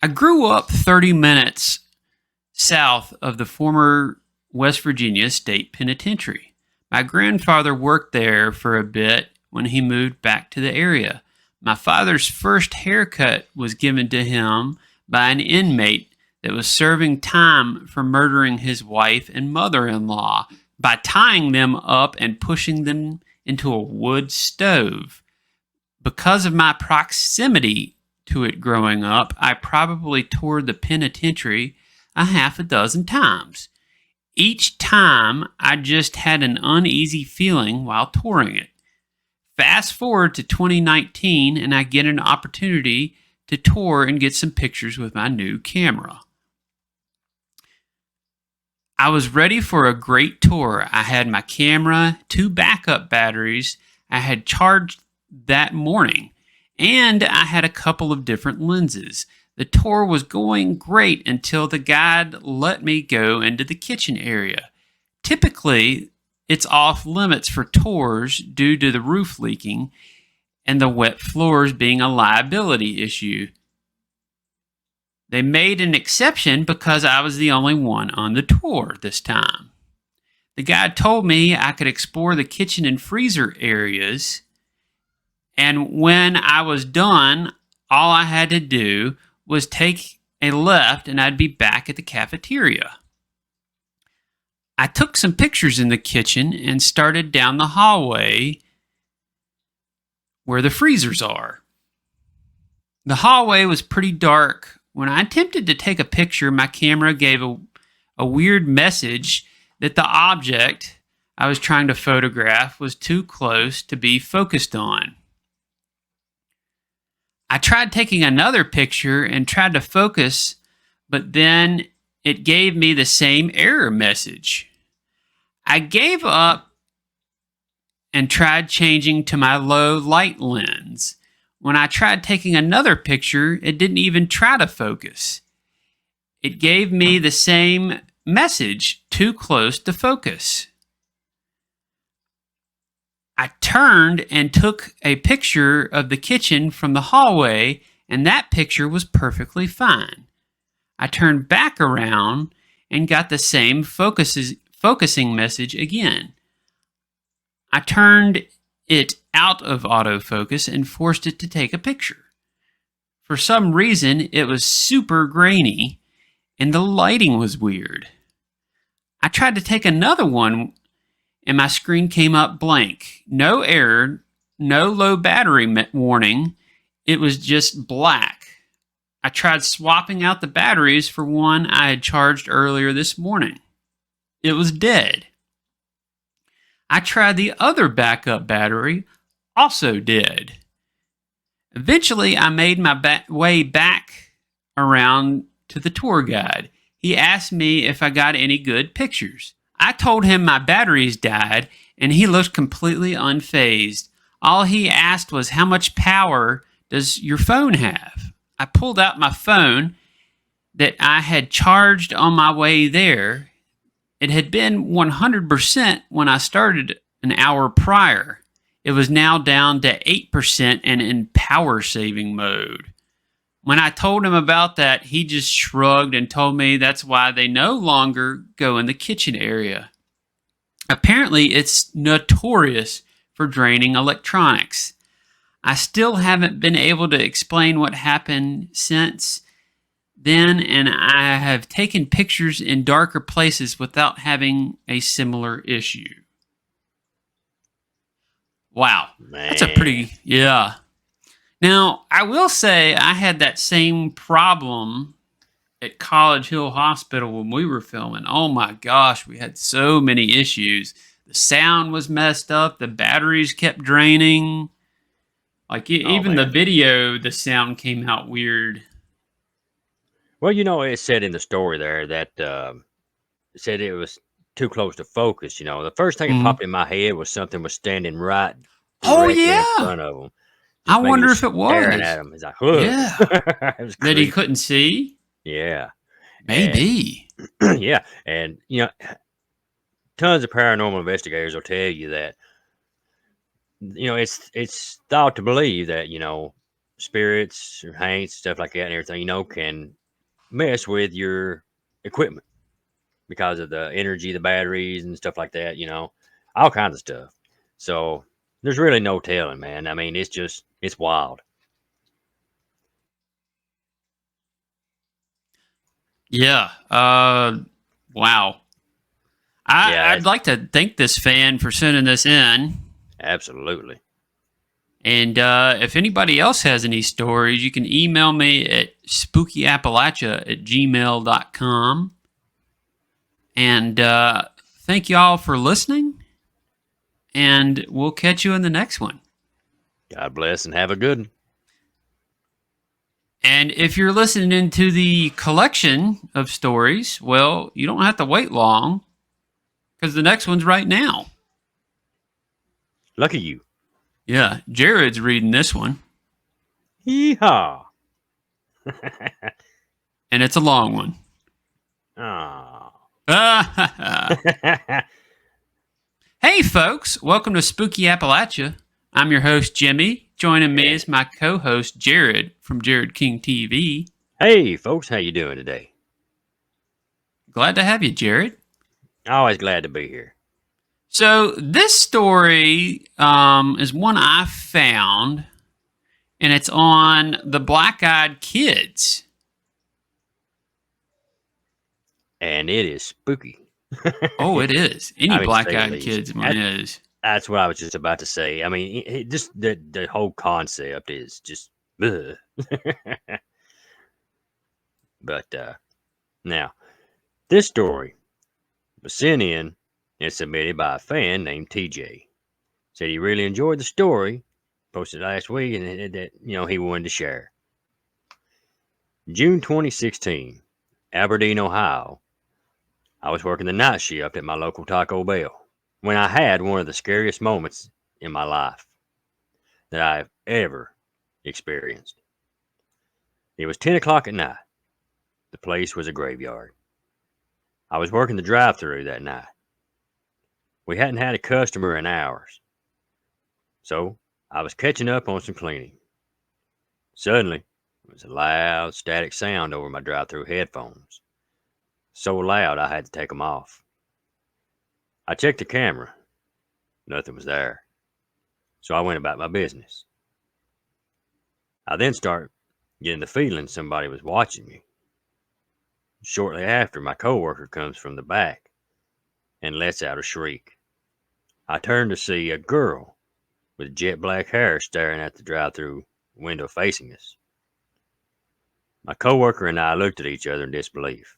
I grew up 30 minutes south of the former West Virginia State Penitentiary. My grandfather worked there for a bit when he moved back to the area. My father's first haircut was given to him by an inmate that was serving time for murdering his wife and mother-in-law by tying them up and pushing them into a wood stove. Because of my proximity to it growing up, I probably toured the penitentiary a half a dozen times. Each time, I just had an uneasy feeling while touring it. Fast forward to 2019, and I get an opportunity to tour and get some pictures with my new camera. I was ready for a great tour. I had my camera, 2 backup batteries I had charged that morning, and I had a couple of different lenses. The tour was going great until the guide let me go into the kitchen area. Typically, it's off limits for tours due to the roof leaking and the wet floors being a liability issue. They made an exception because I was the only one on the tour this time. The guide told me I could explore the kitchen and freezer areas, and when I was done, all I had to do was take a left and I'd be back at the cafeteria. I took some pictures in the kitchen and started down the hallway where the freezers are. The hallway was pretty dark. When I attempted to take a picture, my camera gave a weird message that the object I was trying to photograph was too close to be focused on. I tried taking another picture and tried to focus, but then it gave me the same error message. I gave up and tried changing to my low light lens. When I tried taking another picture, it didn't even try to focus. It gave me the same message, too close to focus. I turned and took a picture of the kitchen from the hallway, and that picture was perfectly fine. I turned back around and got the same focusing message again. I turned it out of autofocus and forced it to take a picture. For some reason, it was super grainy, and the lighting was weird. I tried to take another one, and my screen came up blank. No error, no low battery warning. It was just black. I tried swapping out the batteries for one I had charged earlier this morning. It was dead. I tried the other backup battery, also dead. Eventually, I made my way back around to the tour guide. He asked me if I got any good pictures. I told him my batteries died, and he looked completely unfazed. All he asked was, "How much power does your phone have?" I pulled out my phone that I had charged on my way there. It had been 100% when I started an hour prior. It was now down to 8% and in power saving mode. When I told him about that, he just shrugged and told me that's why they no longer go in the kitchen area. Apparently, it's notorious for draining electronics. I still haven't been able to explain what happened since then, and I have taken pictures in darker places without having a similar issue. Wow. Man. That's a pretty, yeah. Now, I will say I had that same problem at College Hill Hospital when we were filming. Oh my gosh, we had so many issues. The sound was messed up. The batteries kept draining. Like even the video, the sound came out weird. Well, you know, it said in the story there that it said it was too close to focus. You know, the first thing that popped in my head was something was standing right directly in front of them. I wonder if it was staring at him. He's like, "Look." Yeah, it was that he couldn't see. Yeah, Maybe. And, yeah, and you know, tons of paranormal investigators will tell you that. You know, it's thought to believe that, you know, spirits or haints, stuff like that, and everything, can mess with your equipment because of the energy, the batteries, and stuff like that. All kinds of stuff. So there's really no telling, man. I mean, it's wild. Yeah. Wow. Yeah, I'd like to thank this fan for sending this in. absolutely. And if anybody else has any stories, you can email me at spookyappalachia@gmail.com. And thank y'all for listening. And we'll catch you in the next one. God bless and have a good one. And if you're listening to the collection of stories, well, you don't have to wait long because the next one's right now. Lucky you. Yeah, Jared's reading this one. Yeehaw. And it's a long one. Oh. Hey, folks. Welcome to Spooky Appalachia. I'm your host, Jimmy. Joining me is my co-host, Jared, from Jared King TV. Hey, folks. How you doing today? Glad to have you, Jared. Always glad to be here. So this story is one I found, and it's on the Black-Eyed Kids. And it is spooky. Oh, it is. Any I mean, Black-Eyed Kids one is. That's what I was just about to say. I mean, just the whole concept is just. But now, this story was sent in and submitted by a fan named TJ. Said he really enjoyed the story, posted last week, and that he wanted to share. June 2016, Aberdeen, Ohio. I was working the night shift at my local Taco Bell when I had one of the scariest moments in my life that I've ever experienced. It was 10 o'clock at night. The place was a graveyard. I was working the drive-thru that night. We hadn't had a customer in hours, so I was catching up on some cleaning. Suddenly, there was a loud, static sound over my drive-thru headphones. So loud I had to take them off. I checked the camera. Nothing was there. So I went about my business. I then started getting the feeling somebody was watching me. Shortly after, my coworker comes from the back and lets out a shriek. I turned to see a girl with jet black hair staring at the drive-thru window facing us. My coworker and I looked at each other in disbelief.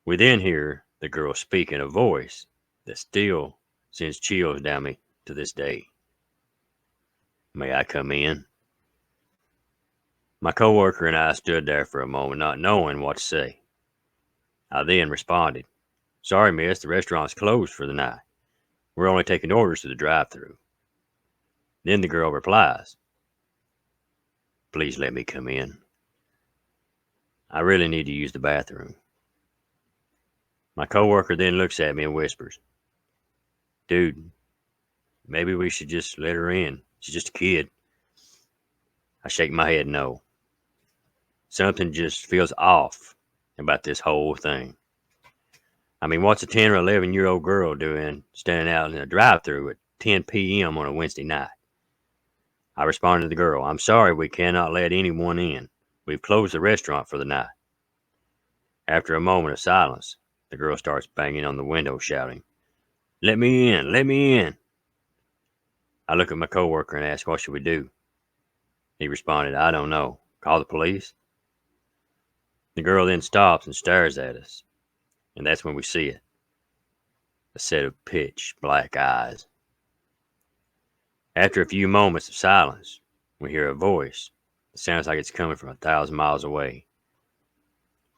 We then hear the girl speak in a voice that still sends chills down me to this day. May I come in? My coworker and I stood there for a moment, not knowing what to say. I then responded, "Sorry, miss, the restaurant's closed for the night. We're only taking orders to the drive-thru." Then the girl replies, "Please let me come in. I really need to use the bathroom." My coworker then looks at me and whispers, "Dude, maybe we should just let her in. She's just a kid." I shake my head no. Something just feels off about this whole thing. I mean, what's a 10 or 11-year-old girl doing standing out in a drive-thru at 10 p.m. on a Wednesday night? I responded to the girl, "I'm sorry, we cannot let anyone in. We've closed the restaurant for the night." After a moment of silence, the girl starts banging on the window, shouting, "Let me in, let me in." I look at my coworker and ask, "What should we do?" He responded, "I don't know. Call the police?" The girl then stops and stares at us, and that's when we see it. A set of pitch black eyes. After a few moments of silence, we hear a voice. It sounds like it's coming from 1,000 miles away.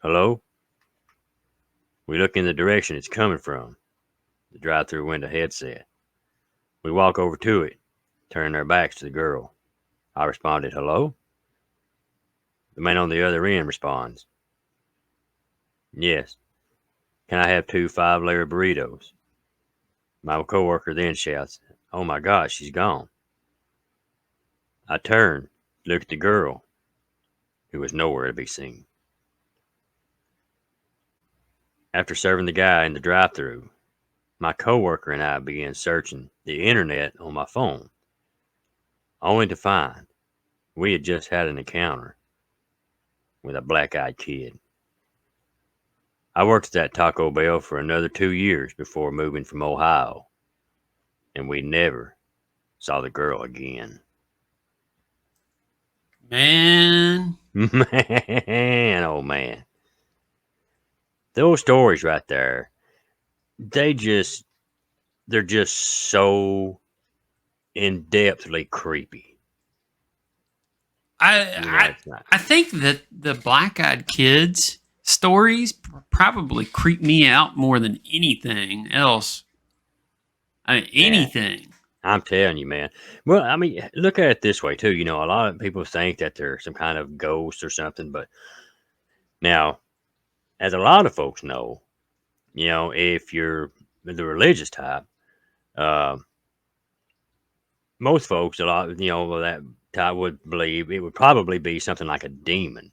"Hello?" We look in the direction it's coming from, the drive-thru window headset. We walk over to it, turning our backs to the girl. I responded, "Hello?" The man on the other end responds, "Yes. Can I have 2 5-layer burritos?" My coworker then shouts, "Oh my gosh, she's gone." I turn Look at the girl, who was nowhere to be seen. After serving the guy in the drive-thru, my coworker and I began searching the internet on my phone, only to find we had just had an encounter with a black-eyed kid. I worked at that Taco Bell for another 2 years before moving from Ohio, and we never saw the girl again. Man. Man, oh man. Those stories right there, they're just so in-depthly creepy. I think that the black-eyed kids stories probably creep me out more than anything else. Anything. I'm telling you, man. Well, I mean, look at it this way too. A lot of people think that they're some kind of ghost or something, but now, as a lot of folks know, if you're the religious type, most folks, a lot, that type would believe it would probably be something like a demon.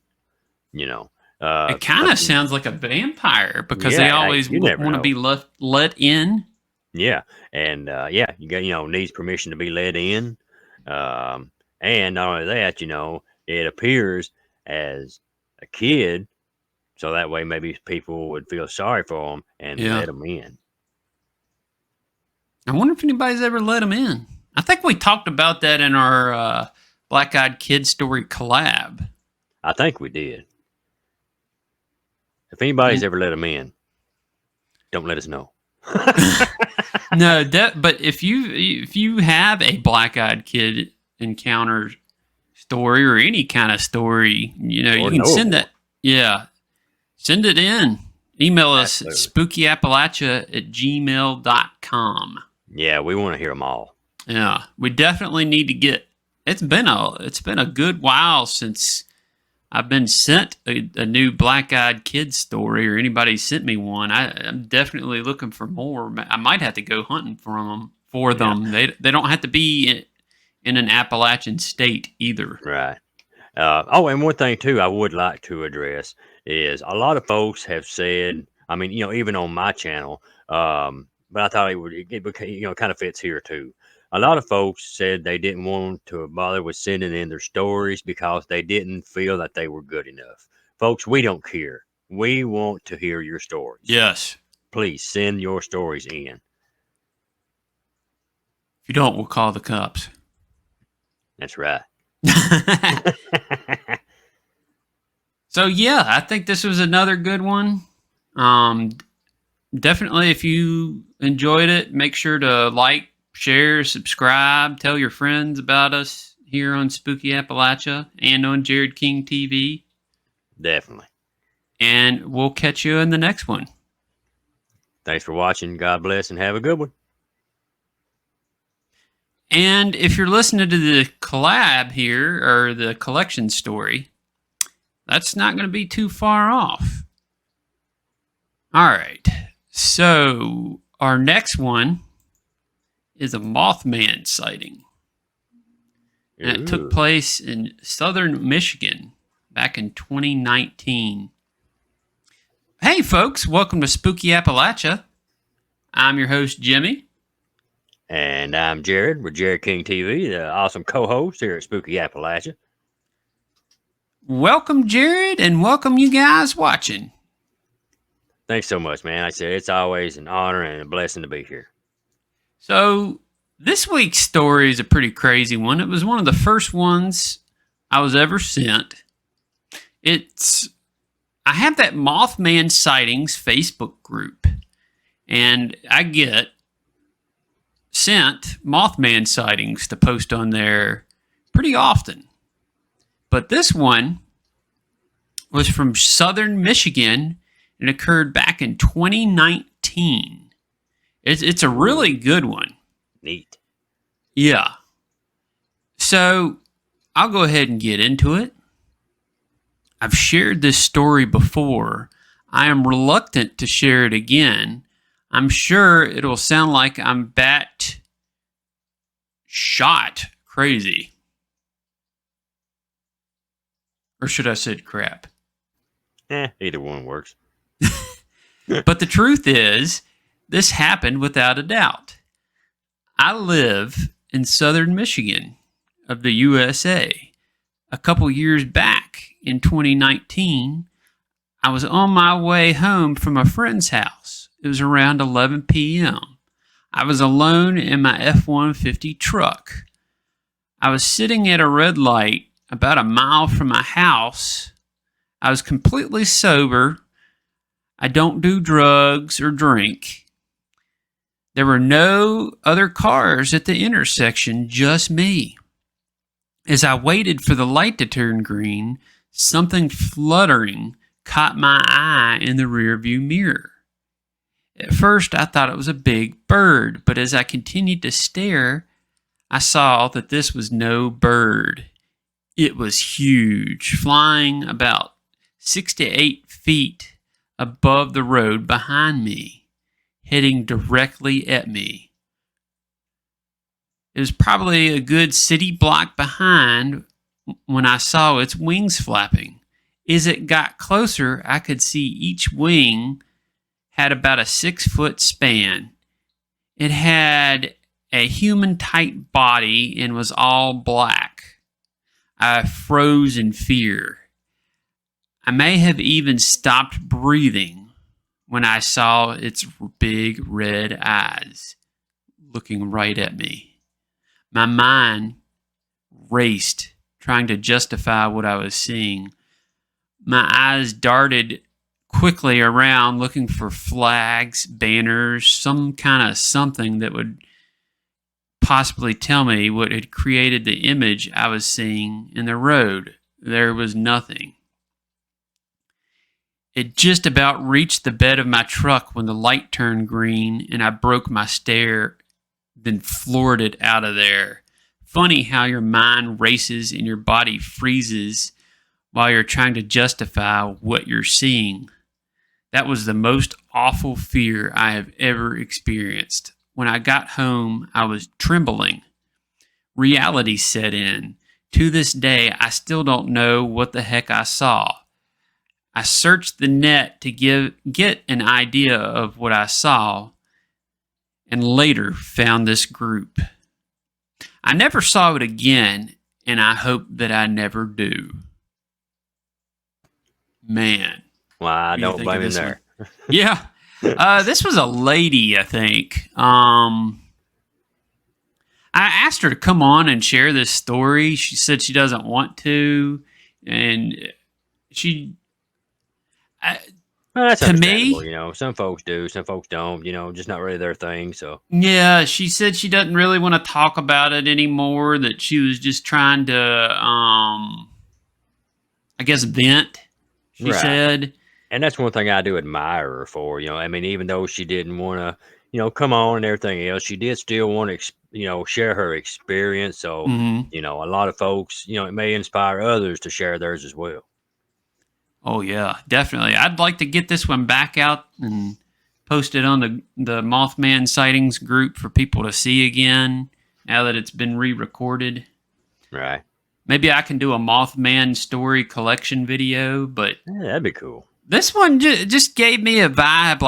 It kind of sounds like a vampire because they always you never want to know. be let in. Yeah, and you got needs permission to be let in, and not only that, it appears as a kid, so that way maybe people would feel sorry for them and let them in. I wonder if anybody's ever let them in. I think we talked about that in our Black-Eyed Kid story collab. I think we did. If anybody's ever let them in, don't let us know. No, but if you have a black-eyed kid encounter story or any kind of story, you can send that. Yeah, send it in. Email us at spookyappalachia@gmail.com. Yeah, we want to hear them all. Yeah, we definitely need to get. It's been a good while since I've been sent a new black-eyed kid story, or anybody sent me one. I'm definitely looking for more. I might have to go hunting for them. They don't have to be in an Appalachian state either. Right. And one thing too, I would like to address is a lot of folks have said. I mean, even on my channel, but I thought it kind of fits here too. A lot of folks said they didn't want to bother with sending in their stories because they didn't feel that they were good enough. Folks, we don't care. We want to hear your stories. Yes. Please send your stories in. If you don't, we'll call the cops. That's right. So, yeah, I think this was another good one. Definitely, if you enjoyed it, make sure to like, share, subscribe, tell your friends about us here on Spooky Appalachia and on Jared King TV. Definitely. And we'll catch you in the next one. Thanks for watching. God bless and have a good one. And if you're listening to the collab here, or the collection story, that's not going to be too far off. All right. So our next one is a Mothman sighting. And it took place in southern Michigan back in 2019. Hey, folks. Welcome to Spooky Appalachia. I'm your host, Jimmy. And I'm Jared with Jared King TV, the awesome co-host here at Spooky Appalachia. Welcome, Jared, and welcome you guys watching. Thanks so much, man. Like I said, it's always an honor and a blessing to be here. So this week's story is a pretty crazy one. It was one of the first ones I was ever sent. I have that Mothman Sightings Facebook group, and I get sent Mothman sightings to post on there pretty often. But this one was from southern Michigan and occurred back in 2019. It's a really good one. Neat. Yeah. So I'll go ahead and get into it. I've shared this story before. I am reluctant to share it again. I'm sure it'll sound like I'm bat shot crazy. Or should I say crap? Either one works. But the truth is, this happened without a doubt. I live in southern Michigan of the USA. A couple years back in 2019, I was on my way home from a friend's house. It was around 11 p.m. I was alone in my F-150 truck. I was sitting at a red light about a mile from my house. I was completely sober. I don't do drugs or drink. There were no other cars at the intersection, just me. As I waited for the light to turn green, something fluttering caught my eye in the rearview mirror. At first, I thought it was a big bird, but as I continued to stare, I saw that this was no bird. It was huge, flying about 6 to 8 feet above the road behind me, heading directly at me. It was probably a good city block behind when I saw its wings flapping. As it got closer, I could see each wing had about a 6-foot span. It had a human-type body and was all black. I froze in fear. I may have even stopped breathing when I saw its big red eyes looking right at me. My mind raced, trying to justify what I was seeing. My eyes darted quickly around, looking for flags, banners, some kind of something that would possibly tell me what had created the image I was seeing in the road. There was nothing. It just about reached the bed of my truck when the light turned green and I broke my stare, then floored it out of there. Funny how your mind races and your body freezes while you're trying to justify what you're seeing. That was the most awful fear I have ever experienced. When I got home, I was trembling. Reality set in. To this day, I still don't know what the heck I saw. I searched the net to get an idea of what I saw, and later found this group. I never saw it again, and I hope that I never do. Man. Well, I don't blame him there. Yeah. This was a lady, I think. I asked her to come on and share this story. She said she doesn't want to, and Well, that's to understandable, me, you know. Some folks do, some folks don't. You know, just not really their thing. So yeah, she said she doesn't really want to talk about it anymore. That she was just trying to, I guess, vent. She right. said. And that's one thing I do admire her for. You know, I mean, even though she didn't want to, you know, come on and everything else, she did still want to, you know, share her experience. So, you know, a lot of folks, you know, it may inspire others to share theirs as well. Oh yeah, definitely. I'd like to get this one back out and post it on the Mothman sightings group for people to see again now that it's been re-recorded. Right. Maybe I can do a Mothman story collection video, but Yeah, that'd be cool. This one just gave me a vibe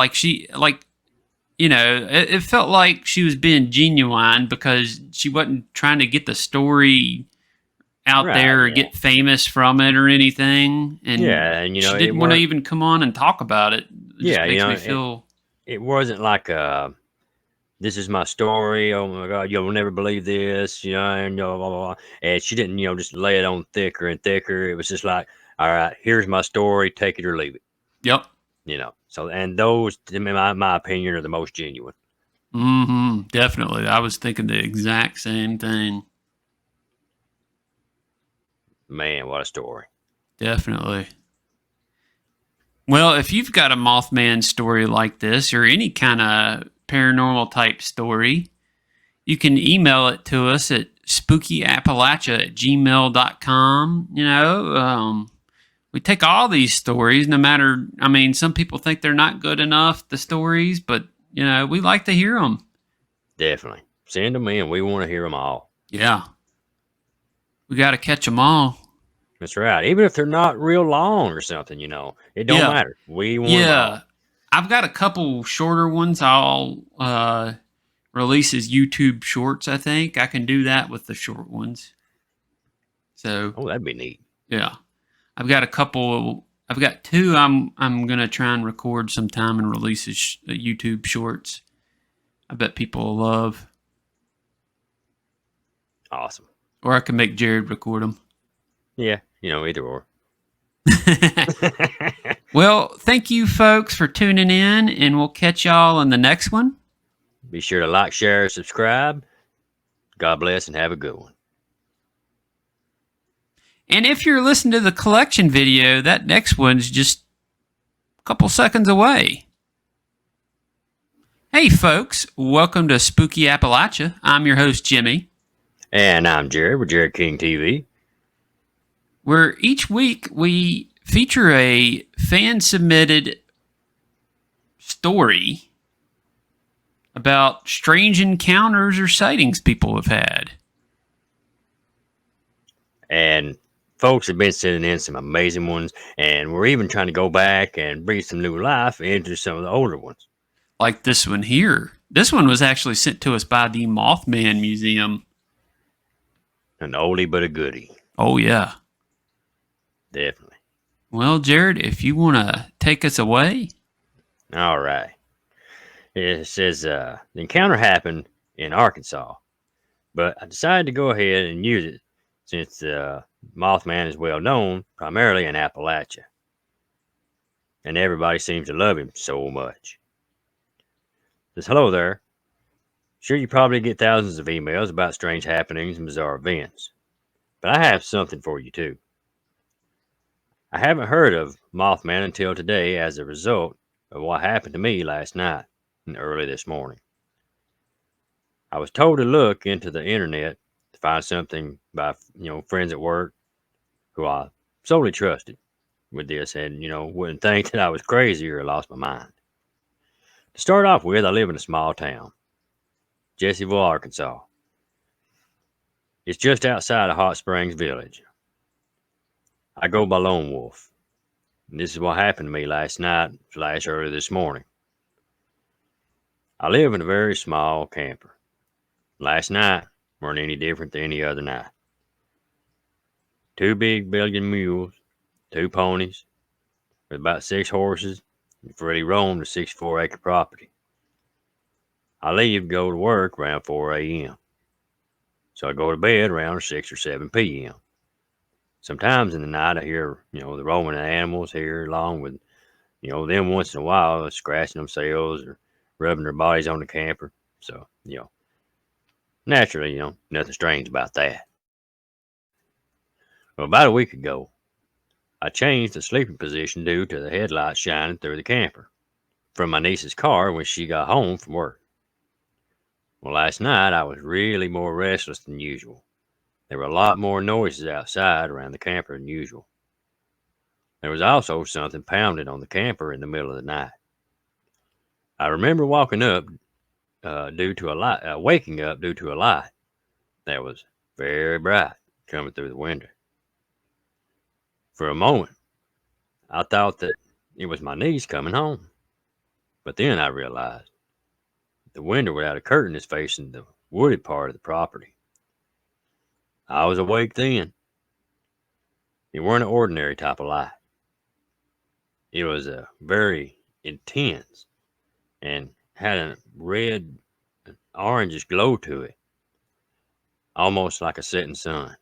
it felt like she was being genuine because she wasn't trying to get the story out there or get famous from it or anything. And and you know, she didn't want to even come on and talk about it. It just makes me feel. It wasn't like this is my story. Oh my God, you'll never believe this. You know, and blah, blah, blah. And she didn't, you know, just lay it on thicker and thicker. It was just like, all right, here's my story. Take it or leave it. Yep. You know, so, and those, in my opinion, are the most genuine. Mm-hmm. Definitely. I was thinking the exact same thing. Man, what a story. Definitely. Well, if you've got a Mothman story like this or any kind of paranormal type story, you can email it to us at spookyappalachia@gmail.com. You know, we take all these stories, no matter, I mean, some people think they're not good enough, the stories, but, you know, we like to hear them. Definitely. Send them in. We want to hear them all. Yeah. We got to catch them all. That's right. Even if they're not real long or something, it don't Yeah. matter. We want them all. Yeah. I've got a couple shorter ones I'll release as YouTube shorts, I think. I can do that with the short ones. So, Oh, that'd be neat. yeah. I've got a couple. I've got two. I'm gonna try and record sometime and release as YouTube shorts. I bet people will love. Awesome. Or I can make Jared record them. Yeah, either or. Well, thank you, folks, for tuning in, and we'll catch y'all in the next one. Be sure to like, share, subscribe. God bless and have a good one. And if you're listening to the collection video, that next one's just a couple seconds away. Hey, folks, welcome to Spooky Appalachia. I'm your host, Jimmy. And I'm Jared with Jared King TV. Where each week we feature a fan-submitted story about strange encounters or sightings people have had. And folks have been sending in some amazing ones, and we're even trying to go back and breathe some new life into some of the older ones. Like this one here. This one was actually sent to us by the Mothman Museum. An oldie but a goodie. Oh, yeah. Definitely. Well, Jared, if you want to take us away. All right. It says the encounter happened in Arkansas, but I decided to go ahead and use it since Mothman is well known primarily in Appalachia. And everybody seems to love him so much. It says, hello there. Sure, you probably get thousands of emails about strange happenings and bizarre events, but I have something for you too. I haven't heard of Mothman until today as a result of what happened to me last night and early this morning. I was told to look into the internet to find something by, friends at work who I solely trusted with this and, wouldn't think that I was crazy or lost my mind. To start off with, I live in a small town, Jesseville, Arkansas. It's just outside of Hot Springs Village. I go by Lone Wolf. And this is what happened to me last night / early this morning. I live in a very small camper. Last night weren't any different than any other night. 2 big Belgian mules, 2 ponies, with about 6 horses, and Freddie roamed a 64-acre property. I leave to go to work around 4 a.m. So I go to bed around 6 or 7 p.m. Sometimes in the night I hear, the roaming animals here along with, them once in a while scratching themselves or rubbing their bodies on the camper. So, naturally, nothing strange about that. Well, about a week ago, I changed the sleeping position due to the headlights shining through the camper from my niece's car when she got home from work. Well, last night I was really more restless than usual. There were a lot more noises outside around the camper than usual. There was also something pounding on the camper in the middle of the night. I remember waking up due to a light that was very bright coming through the window. For a moment, I thought that it was my niece coming home. But then I realized the window without a curtain is facing the wooded part of the property. I was awake then. It weren't an ordinary type of light. It was a very intense and had a red, orangish glow to it, almost like a setting sun.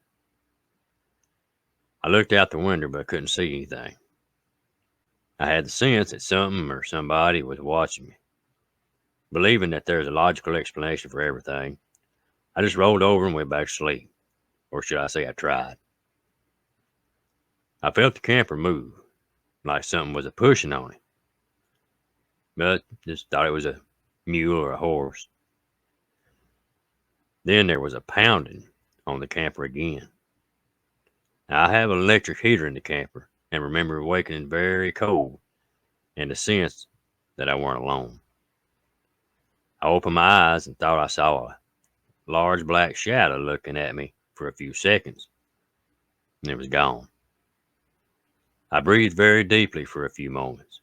I looked out the window, but I couldn't see anything. I had the sense that something or somebody was watching me. Believing that there's a logical explanation for everything, I just rolled over and went back to sleep. Or should I say I tried. I felt the camper move, like something was a pushing on it. But just thought it was a mule or a horse. Then there was a pounding on the camper again. Now, I have an electric heater in the camper and remember waking very cold and the sense that I weren't alone. I opened my eyes and thought I saw a large black shadow looking at me for a few seconds. And it was gone. I breathed very deeply for a few moments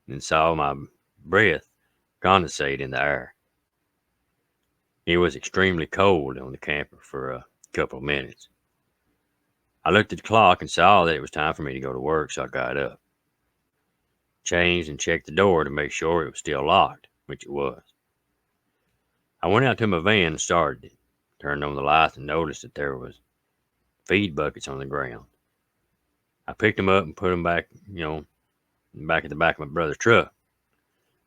and saw my breath condensate in the air. It was extremely cold on the camper for a couple of minutes. I looked at the clock and saw that it was time for me to go to work, so I got up, changed, and checked the door to make sure it was still locked, which it was. I went out to my van and started it, turned on the lights, and noticed that there was feed buckets on the ground. I picked them up and put them back, back at the back of my brother's truck,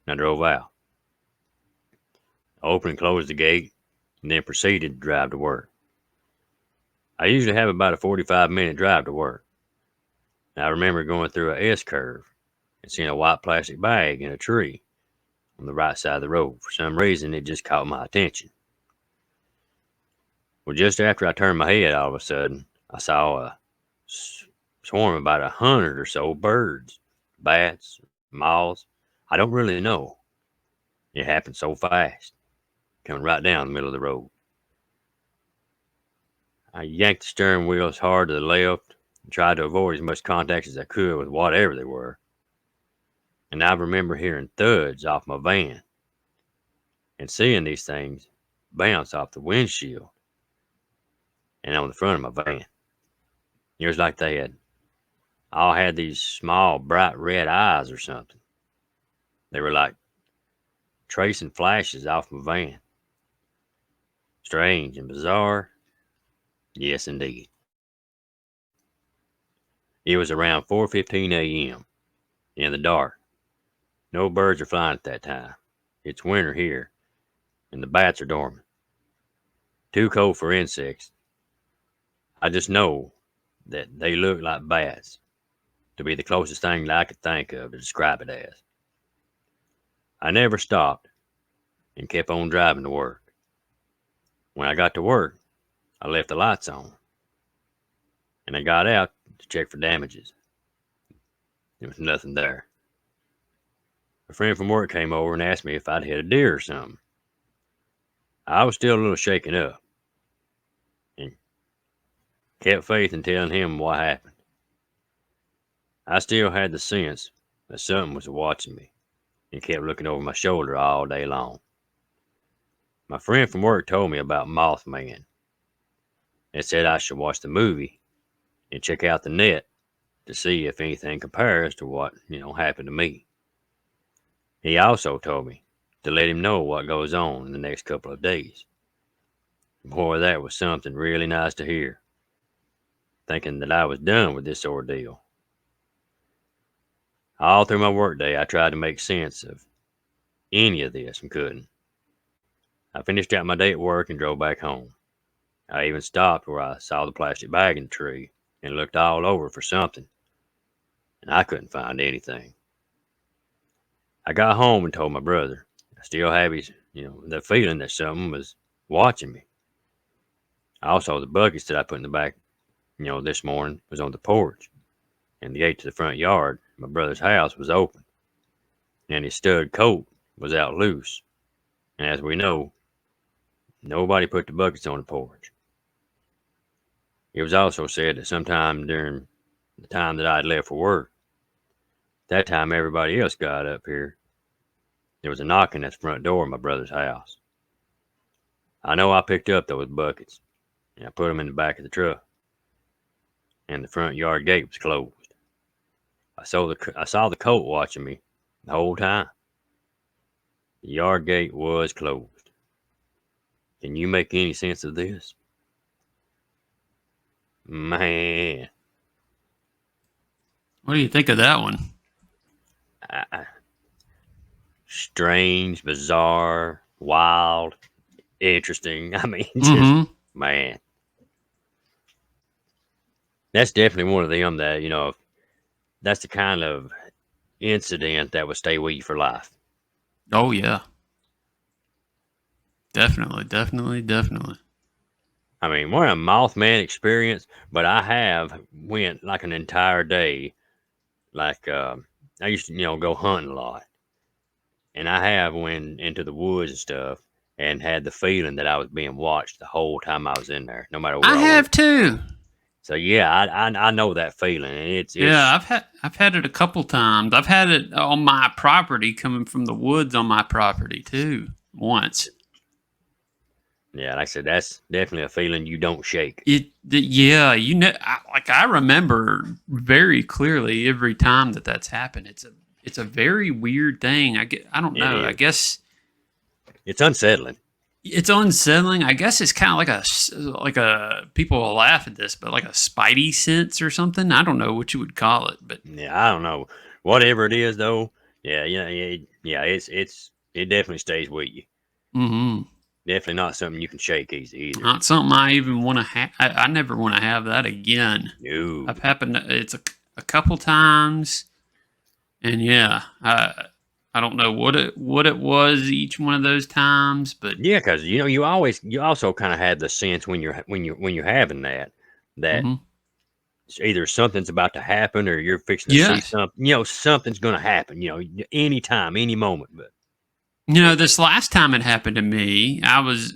and I drove out. I opened and closed the gate, and then proceeded to drive to work. I usually have about a 45-minute drive to work. And I remember going through a S-curve and seeing a white plastic bag in a tree on the right side of the road. For some reason, it just caught my attention. Well, just after I turned my head, all of a sudden, I saw a swarm of about 100 or so birds, bats, moths. I don't really know. It happened so fast, coming right down the middle of the road. I yanked the steering wheel as hard to the left and tried to avoid as much contact as I could with whatever they were. And I remember hearing thuds off my van and seeing these things bounce off the windshield and on the front of my van. It was like they all had these small, bright red eyes or something. They were like tracing flashes off my van. Strange and bizarre. Yes, indeed. It was around 4:15 a.m. in the dark. No birds are flying at that time. It's winter here, and the bats are dormant. Too cold for insects. I just know that they look like bats to be the closest thing that I could think of to describe it as. I never stopped and kept on driving to work. When I got to work, I left the lights on, and I got out to check for damages. There was nothing there. A friend from work came over and asked me if I'd hit a deer or something. I was still a little shaken up and kept faith in telling him what happened. I still had the sense that something was watching me and kept looking over my shoulder all day long. My friend from work told me about Mothman and said I should watch the movie and check out the net to see if anything compares to what, happened to me. He also told me to let him know what goes on in the next couple of days. Boy, that was something really nice to hear, thinking that I was done with this ordeal. All through my workday, I tried to make sense of any of this and couldn't. I finished out my day at work and drove back home. I even stopped where I saw the plastic bag in the tree and looked all over for something, and I couldn't find anything. I got home and told my brother. I still have the feeling that something was watching me. Also, the buckets that I put in the back, this morning was on the porch, and the gate to the front yard, my brother's house, was open, and his stud coat was out loose. And as we know, nobody put the buckets on the porch. It was also said that sometime during the time that I had left for work, that time everybody else got up here, there was a knocking at the front door of my brother's house. I know I picked up those buckets, and I put them in the back of the truck, and the front yard gate was closed. I saw the coat watching me the whole time. The yard gate was closed. Can you make any sense of this? Man. What do you think of that one? Strange, bizarre, wild, interesting. I mean, man. That's definitely one of them that, that's the kind of incident that would stay with you for life. Oh, yeah. Definitely. I mean, we're a Mothman experience, but I have went like an entire day. Like, I used to, go hunting a lot. And I have went into the woods and stuff and had the feeling that I was being watched the whole time I was in there, no matter where I have too. So yeah, I know that feeling. And Yeah, it's I've had it a couple times. I've had it on my property, coming from the woods on my property too, once. yeah, like I said, that's definitely a feeling you don't shake. Yeah, I remember very clearly every time that's happened. It's a very weird thing. I don't It know. I is. guess It's unsettling. it's unsettling. I guess it's kind of like a people will laugh at this, but like a spidey sense or something. I don't know what you would call it, but Yeah, I don't know. Whatever it is though, yeah, it definitely stays with you. mhm. Definitely not something you can shake easy either. Not something I even want to have. I never want to have that again. No. I've happened. It's a couple times, and yeah, I don't know what it was each one of those times, but Yeah, because you also kind of have the sense when you're having that mhm. either something's about to happen or you're fixing to see Yes. something. Something's going to happen. Anytime, any moment. But You know, it, this last time it happened to me, I was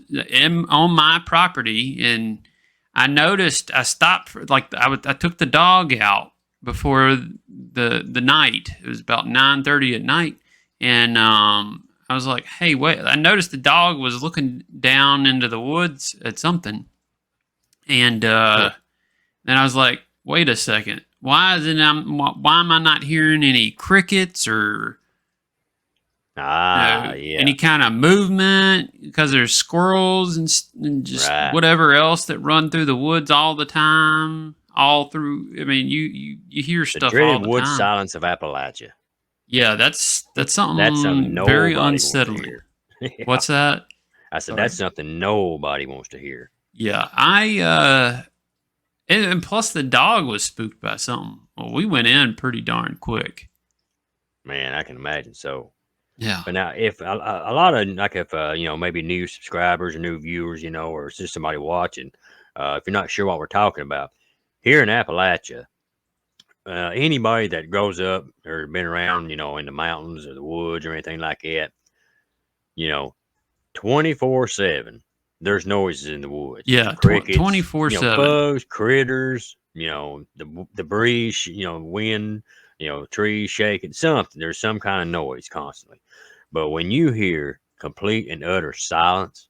on my property and I stopped for I took the dog out before the night. It was about 9:30 at night, and I was like, "Hey, wait!" I noticed the dog was looking down into the woods at something, and huh. then I was like, "Wait a second! Why am I not hearing any crickets or?" Yeah, Any kind of movement because there's squirrels and just right. whatever else that run through the woods all the time. All through, I mean, you hear The stuff all dreaded the wood time. silence of Appalachia. Yeah, that's That's something something very nobody wants to unsettling. hear. Yeah. What's that? I said, Sorry. that's something nobody wants to hear. Yeah, and plus the dog was spooked by something. Well, we went in pretty darn quick. Man, I can imagine so. Yeah. But now, if a lot of like if maybe new subscribers or new viewers, or it's just somebody watching, if you're not sure what we're talking about, here in Appalachia, anybody that grows up or been around, in the mountains or the woods or anything like that, you know, 24/7, there's noises in the woods, Yeah, crickets, 24/7. bugs, critters, the breeze, wind, trees shaking, something. There's some kind of noise constantly. But when you hear complete and utter silence,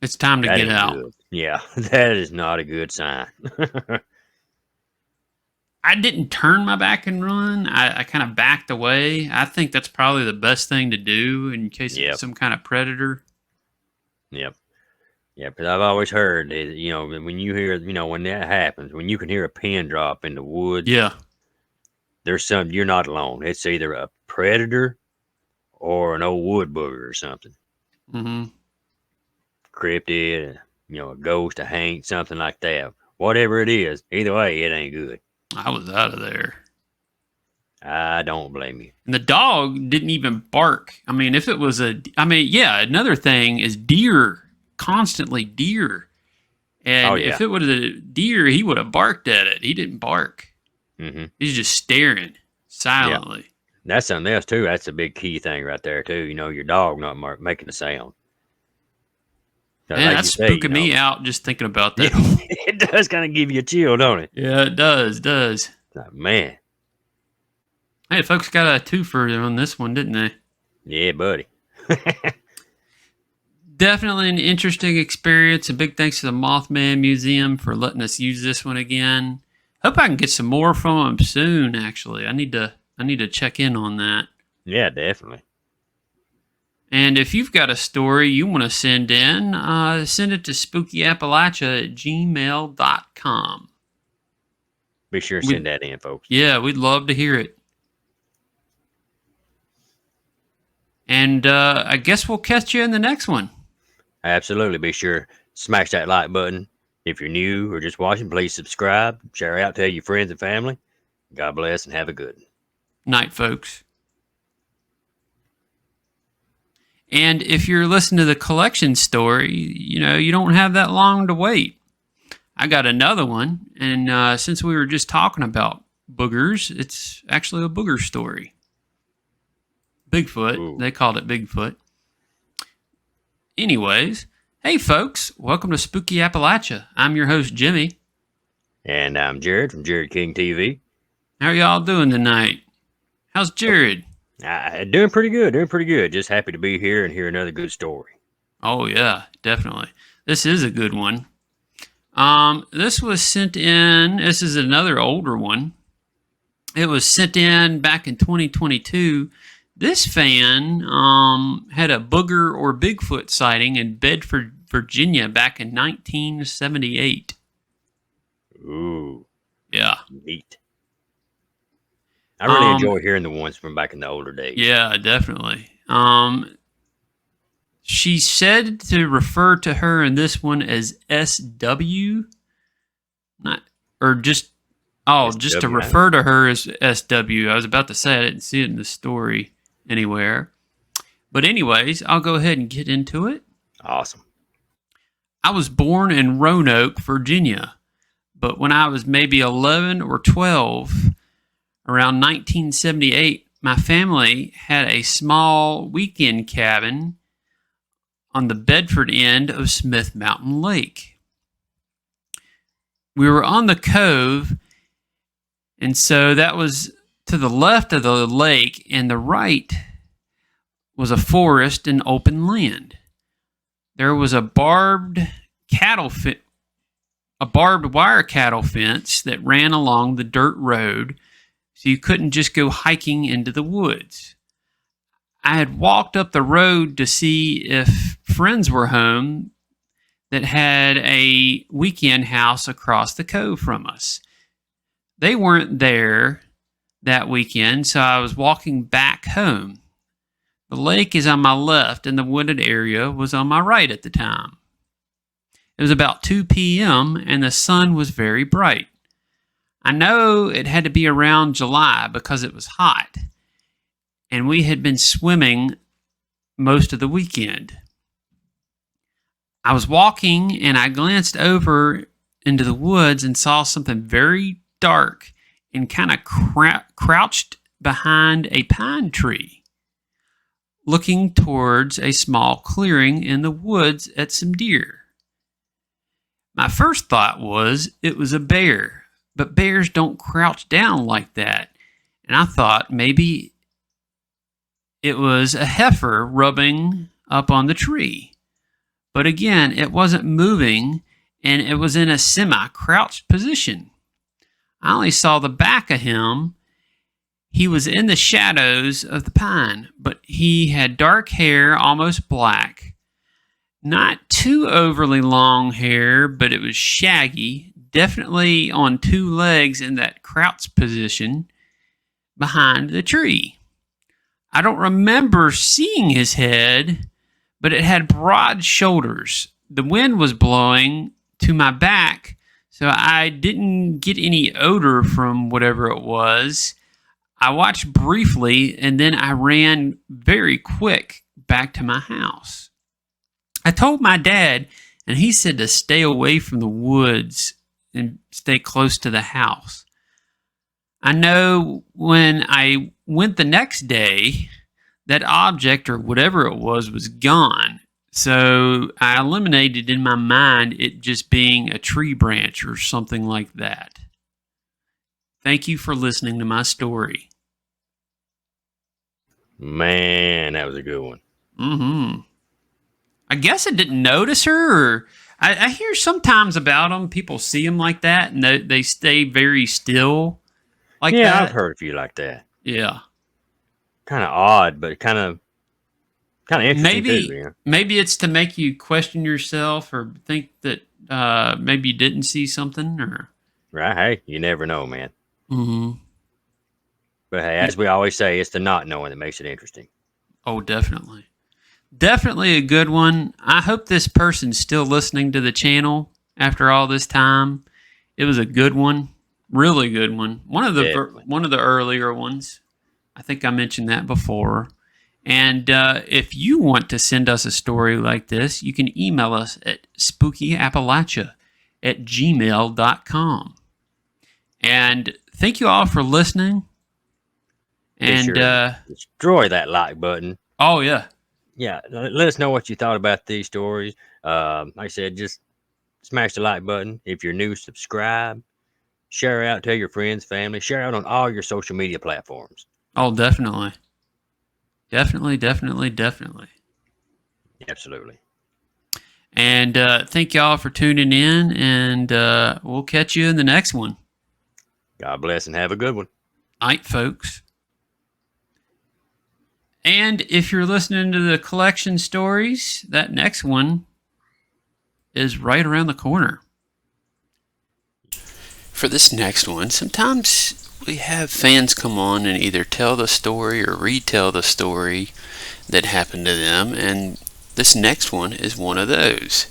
It's time to that get ain't out. good. Yeah, that is not a good sign. I didn't turn my back and run. I kind of backed away. I think that's probably the best thing to do in case it's Yep, some kind of predator. yep, yeah. Because I've always heard that, when you hear, when that happens, when you can hear a pin drop in the woods, Yeah. there's something, you're not alone. It's either a predator or an old wood booger or something. Hmm. Cryptid, a ghost, a haint, something like that. Whatever it is, either way, it ain't good. I was out of there. I don't blame you. And the dog didn't even bark. I mean, if it was yeah, another thing is deer, constantly deer. Oh And yeah. if it was a deer, he would have barked at it. He didn't bark. Hmm. He's just staring Yeah. silently. That's something else too. That's a big key thing right there too. Your dog not making a sound. 'Cause Man, like that's you say, spooking me out just thinking about yeah, that. it does kind of give you a chill, don't it? Yeah, it does. Like, man, Hey, folks got a twofer on this one, didn't they? yeah, buddy. Definitely an interesting experience. A big thanks to the Mothman Museum for letting us use this one again. Hope I can get some more from them soon. Actually, I need to check in on that. Yeah, definitely. And if you've got a story you want to send in, send it to spookyappalachia@gmail.com. Be sure and We, send that in, folks. yeah, we'd love to hear it. And I guess we'll catch you in the next one. Absolutely. Be sure smash that like button. If you're new or just watching, please subscribe, share out, tell your friends and family. God bless and have a good one. Night, folks. And if you're listening to the collection story, you don't have that long to wait. I got another one, and since we were just talking about boogers, it's actually a booger story. Bigfoot. Ooh. They called it Bigfoot. Anyways, Hey, folks, welcome to Spooky Appalachia. I'm your host, Jimmy. And I'm Jared from Jared King TV. How are y'all doing tonight? How's Jared? Doing pretty good. Just happy to be here and hear another good story. Oh, yeah, definitely. This is a good one. This was sent in, this is another older one. It was sent in back in 2022. This fan had a booger or Bigfoot sighting in Bedford, Virginia back in 1978. Ooh. Yeah. Neat. I really enjoy hearing the ones from back in the older days. Yeah, definitely. She said to refer to her in this one as SW, just to refer to her as SW. I was about to say I didn't see it in the story anywhere. But anyways, I'll go ahead and get into it. Awesome. I was born in Roanoke, Virginia, but when I was maybe 11 or 12, around 1978, my family had a small weekend cabin on the Bedford end of Smith Mountain Lake. We were on the cove, and so that was to the left of the lake, and the right was a forest and open land. There was a barbed wire cattle fence that ran along the dirt road, so you couldn't just go hiking into the woods. I had walked up the road to see if friends were home that had a weekend house across the cove from us. They weren't there that weekend, so I was walking back home. The lake is on my left, and the wooded area was on my right at the time. It was about 2 p.m., and the sun was very bright. I know it had to be around July because it was hot, and we had been swimming most of the weekend. I was walking, and I glanced over into the woods and saw something very dark and kind of crouched behind a pine tree, looking towards a small clearing in the woods at some deer. My first thought was it was a bear, but bears don't crouch down like that, and I thought maybe it was a heifer rubbing up on the tree. But again, it wasn't moving, and it was in a semi-crouched position. I only saw the back of him. He was in the shadows of the pine, but he had dark hair, almost black. Not too overly long hair, but it was shaggy, definitely on two legs in that crouched position behind the tree. I don't remember seeing his head, but it had broad shoulders. The wind was blowing to my back, so I didn't get any odor from whatever it was. I watched briefly, and then I ran very quick back to my house. I told my dad, and he said to stay away from the woods and stay close to the house. I know when I went the next day, that object or whatever it was gone. So I eliminated in my mind it just being a tree branch or something like that. Thank you for listening to my story. Man, that was a good one. Mm-hmm. I guess I didn't notice her, or I hear sometimes about them. People see them like that, and they stay very still like that. Yeah, I've heard a few like that. Yeah. Kind of odd, but kind of interesting too. Maybe it's to make you question yourself or think that maybe you didn't see something, or right. Hey, you never know, man. Mm-hmm. But hey, as we always say, it's the not knowing that makes it interesting. Oh, definitely. Definitely a good one. I hope this person's still listening to the channel after all this time. It was a good one. Really good one. One of the earlier ones. I think I mentioned that before. And if you want to send us a story like this, you can email us at spookyappalachia@gmail.com. And thank you all for listening. And destroy that like button. Oh, yeah. Yeah, let us know what you thought about these stories. Like I said, just smash the like button. If you're new, subscribe. Share out, tell your friends, family. Share out on all your social media platforms. Oh, definitely. Definitely, definitely, definitely. Absolutely. And thank y'all for tuning in, and we'll catch you in the next one. God bless and have a good one. Night, folks. And if you're listening to the collection stories, that next one is right around the corner. For this next one, sometimes we have fans come on and either tell the story or retell the story that happened to them, and this next one is one of those.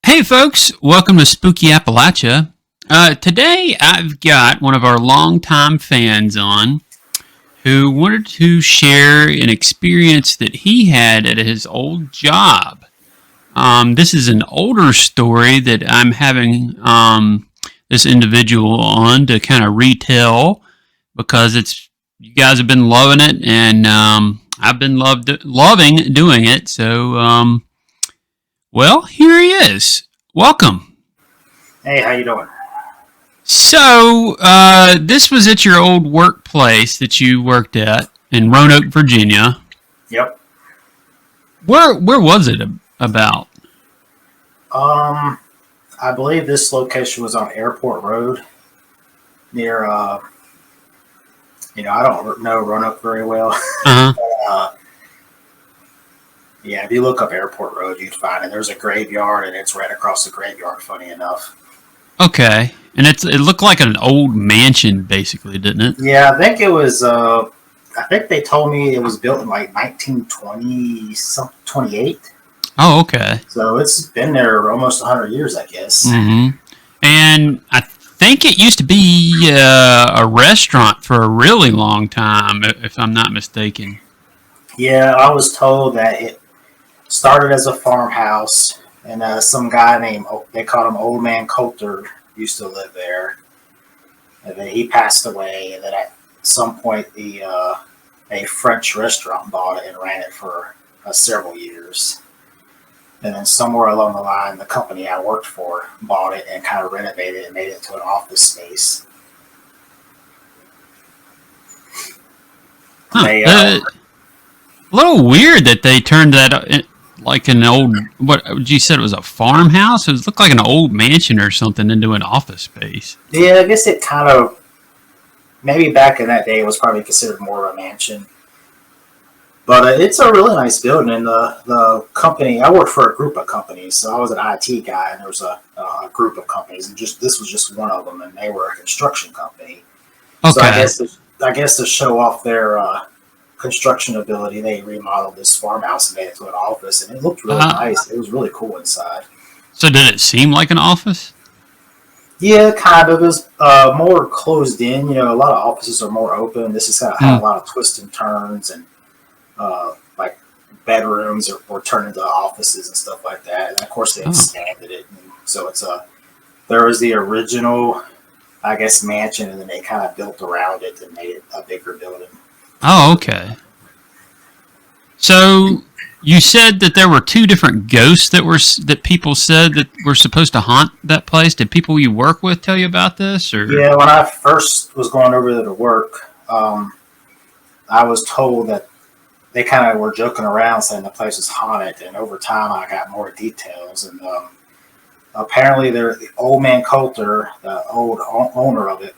Hey folks, welcome to Spooky Appalachia. Today I've got one of our longtime fans on who wanted to share an experience that he had at his old job. This is an older story that I'm having this individual on to kind of retell because you guys have been loving it, and I've been loving doing it. So, well, here he is. Welcome. Hey, how you doing? So, this was at your old workplace that you worked at in Roanoke, Virginia. Yep. Where was it about? I believe this location was on Airport Road near, I don't know Roanoke very well. Uh-huh. Yeah, if you look up Airport Road, you'd find it. There's a graveyard, and it's right across the graveyard, funny enough. Okay. And it looked like an old mansion, basically, didn't it? Yeah, I think it was, I think they told me it was built in like 1928. Oh, okay. So it's been there almost 100 years, I guess. Mm-hmm. And I think it used to be a restaurant for a really long time, if I'm not mistaken. Yeah, I was told that it started as a farmhouse, and some guy named, they called him Old Man Coulter, used to live there. And then he passed away, and then at some point, a French restaurant bought it and ran it for several years. And then somewhere along the line, the company I worked for bought it and kind of renovated it and made it into an office space. Huh. A little weird that they turned that like an old, what you said it was a farmhouse? It looked like an old mansion or something into an office space. Yeah, I guess it kind of, maybe back in that day, it was probably considered more of a mansion. But it's a really nice building, and the company, I worked for a group of companies, so I was an IT guy, and there was a group of companies, and this was just one of them, and they were a construction company. Okay. So I guess to show off their construction ability, they remodeled this farmhouse and made it to an office, and it looked really nice. It was really cool inside. So did it seem like an office? Yeah, kind of. It was more closed in. A lot of offices are more open. This has had a lot of twists and turns, and like bedrooms were turned into offices and stuff like that. And of course, they expanded it. And so there was the original, I guess, mansion, and then they kind of built around it and made it a bigger building. Oh, okay. So you said that there were two different ghosts that people said that were supposed to haunt that place. Did people you work with tell you about this? Or? Yeah, when I first was going over there to work, I was told that they kind of were joking around saying the place was haunted, and over time I got more details. And apparently, the Old Man Coulter, the old owner of it,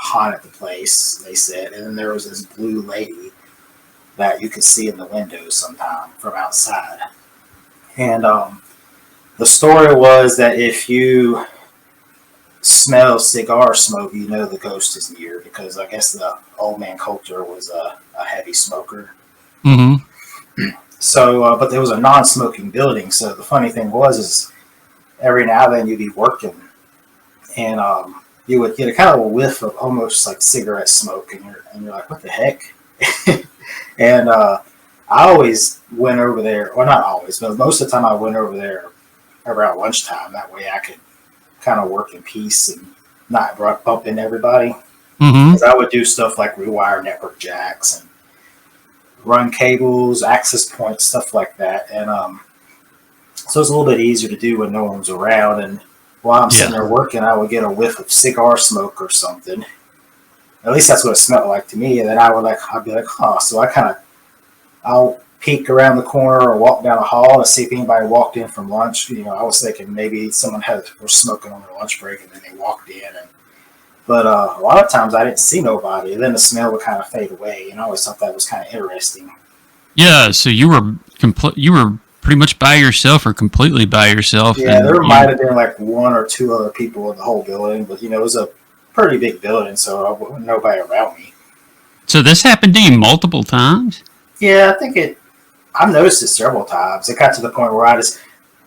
haunted the place, they said. And then there was this blue lady that you could see in the windows sometime from outside. And the story was that if you smell cigar smoke, you know the ghost is near, because I guess the Old Man Coulter was a heavy smoker. Mm-hmm. So, but there was a non-smoking building. So the funny thing is every now and then you'd be working, and you would get a kind of a whiff of almost like cigarette smoke, and you're like, what the heck? And I always went over there, well, not always, but most of the time I went over there around lunchtime. That way I could kind of work in peace and not bump into everybody. Mm-hmm. I would do stuff like rewire network jacks and run cables, access points, stuff like that. And so it's a little bit easier to do when no one's around. And while I'm sitting there working, I would get a whiff of cigar smoke or something. At least that's what it smelled like to me. And then I'd be like, huh. So I'll peek around the corner or walk down a hall to see if anybody walked in from lunch. I was thinking maybe someone was smoking on their lunch break and then they walked in. But a lot of times I didn't see nobody. And then the smell would kind of fade away. And I always thought that was kind of interesting. Yeah, so you were pretty much by yourself or completely by yourself. Yeah, there might have been like one or two other people in the whole building, but it was a pretty big building, so I wasn't nobody around me. So this happened to you multiple times? Yeah, I've noticed it several times. It got to the point where I just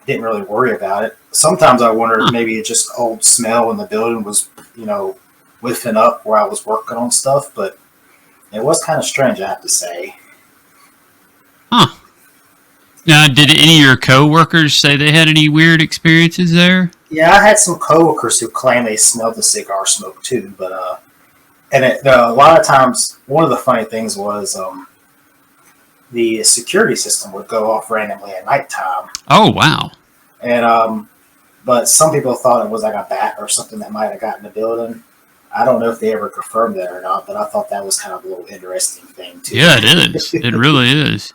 didn't really worry about it. Sometimes I wondered if maybe it's just old smell in the building was, whiffing up where I was working on stuff, but it was kind of strange, I have to say. Huh. Now, did any of your coworkers say they had any weird experiences there? Yeah, I had some coworkers who claimed they smelled the cigar smoke too, but a lot of times, one of the funny things was the security system would go off randomly at nighttime. Oh, wow. And but some people thought it was like a bat or something that might have gotten the building. I don't know if they ever confirmed that or not, but I thought that was kind of a little interesting thing too. Yeah, it is. It really is.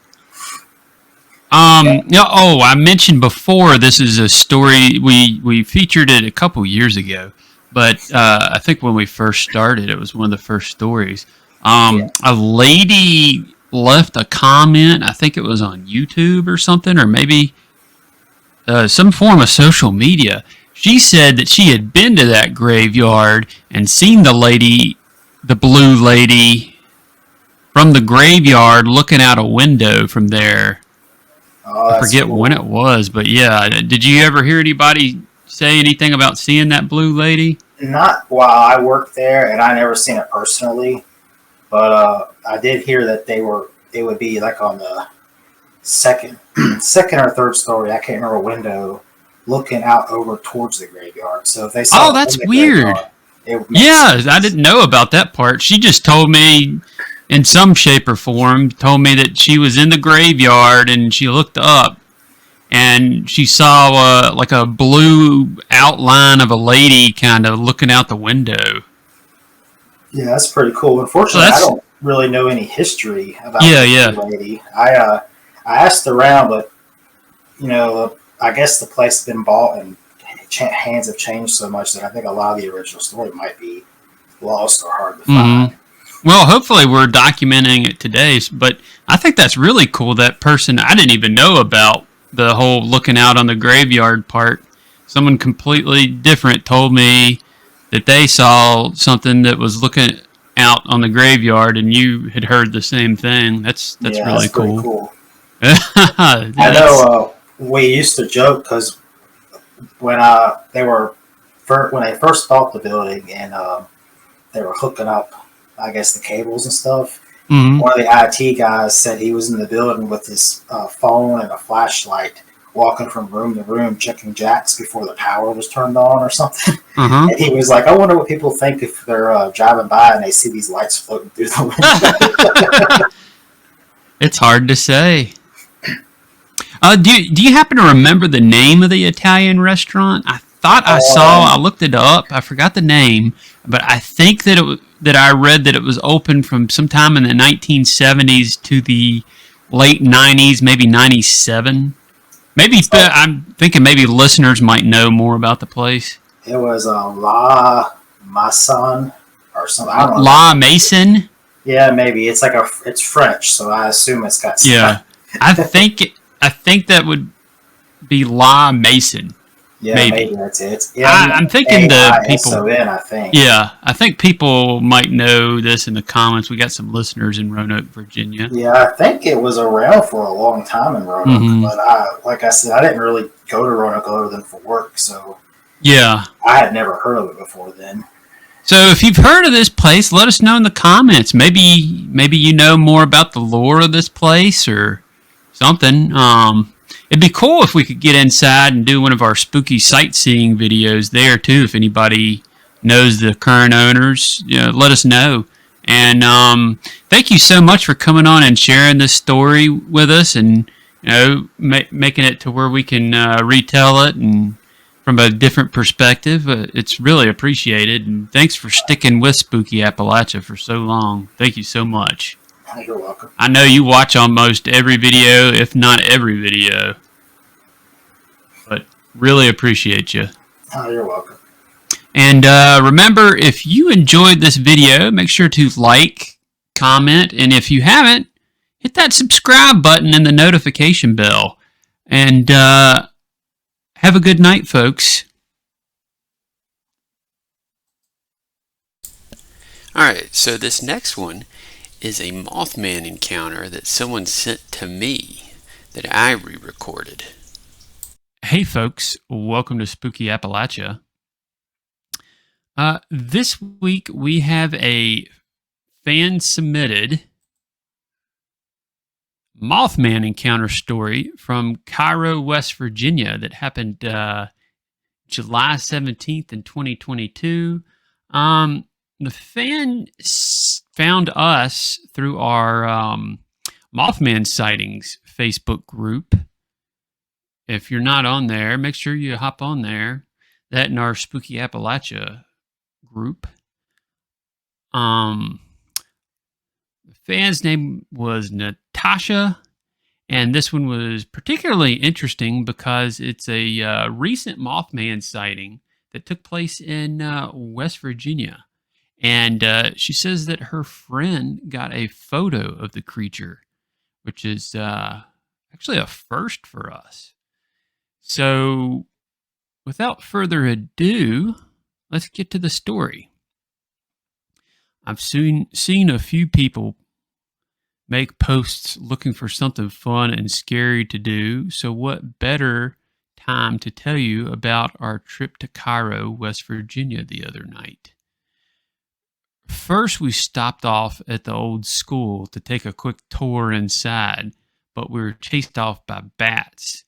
I mentioned before this is a story we featured it a couple years ago, but I think when we first started, it was one of the first stories. A lady left a comment. I think it was on YouTube or something, or maybe some form of social media. She said that she had been to that graveyard and seen the blue lady, from the graveyard looking out a window from there. Oh, I forget when it was, but yeah. Did you ever hear anybody say anything about seeing that blue lady? Not while I worked there, and I never seen it personally. But I did hear that they would be like on the second or third story. I can't remember window, looking out over towards the graveyard. So if they saw, that's weird. I didn't know about that part. She just told me, in some shape or form, told me that she was in the graveyard and she looked up and she saw like a blue outline of a lady kind of looking out the window. Yeah, that's pretty cool. Unfortunately, I don't really know any history about this lady. I asked around, but I guess the place has been bought and hands have changed so much that I think a lot of the original story might be lost or hard to find. Well, hopefully we're documenting it today, but I think that's really cool. That person, I didn't even know about the whole looking out on the graveyard part. Someone completely different told me that they saw something that was looking out on the graveyard, and you had heard the same thing. That's really cool. I know we used to joke because when they first bought the building and they were hooking up, I guess, the cables and stuff. Mm-hmm. One of the IT guys said he was in the building with his phone and a flashlight, walking from room to room, checking jacks before the power was turned on or something. Mm-hmm. And he was like, I wonder what people think if they're driving by and they see these lights floating through the window. It's hard to say. Do you happen to remember the name of the Italian restaurant? I thought I looked it up. I forgot the name, but I think that I read that it was open from sometime in the 1970s to the late 90s, maybe 97. I'm thinking maybe listeners might know more about the place. It was La Maison or something. I don't know. La Maison? Yeah, maybe. It's French, so I assume it's got some. Yeah. I think that would be La Maison. Yeah, maybe that's it. I'm thinking the people. I think. Yeah, I think people might know this in the comments. We got some listeners in Roanoke, Virginia. Yeah, I think it was around for a long time in Roanoke, but like I said, I didn't really go to Roanoke other than for work, so yeah, I had never heard of it before then. So if you've heard of this place, let us know in the comments. Maybe you know more about the lore of this place or something. It'd be cool if we could get inside and do one of our spooky sightseeing videos there too. If anybody knows the current owners, let us know. And thank you so much for coming on and sharing this story with us, and making it to where we can retell it and from a different perspective. It's really appreciated, and thanks for sticking with Spooky Appalachia for so long. Thank you so much. You're welcome. I know you watch almost every video, if not every video, but really appreciate you. You're welcome. And remember, if you enjoyed this video, make sure to like, comment, and if you haven't, hit that subscribe button and the notification bell. And have a good night, folks. Alright, so this next one is a Mothman encounter that someone sent to me that I re-recorded. Hey folks, welcome to Spooky Appalachia. This week we have a fan-submitted Mothman encounter story from Cairo, West Virginia that happened July 17th in 2022. The fan found us through our Mothman Sightings Facebook group. If you're not on there, make sure you hop on there. That in our Spooky Appalachia group. The fan's name was Natasha, and this one was particularly interesting because it's a recent Mothman sighting that took place in West Virginia. And she says that her friend got a photo of the creature, which is actually a first for us. So, without further ado, let's get to the story. I've seen a few people make posts looking for something fun and scary to do, so what better time to tell you about our trip to Cairo, West Virginia the other night. First, we stopped off at the old school to take a quick tour inside, but we were chased off by bats.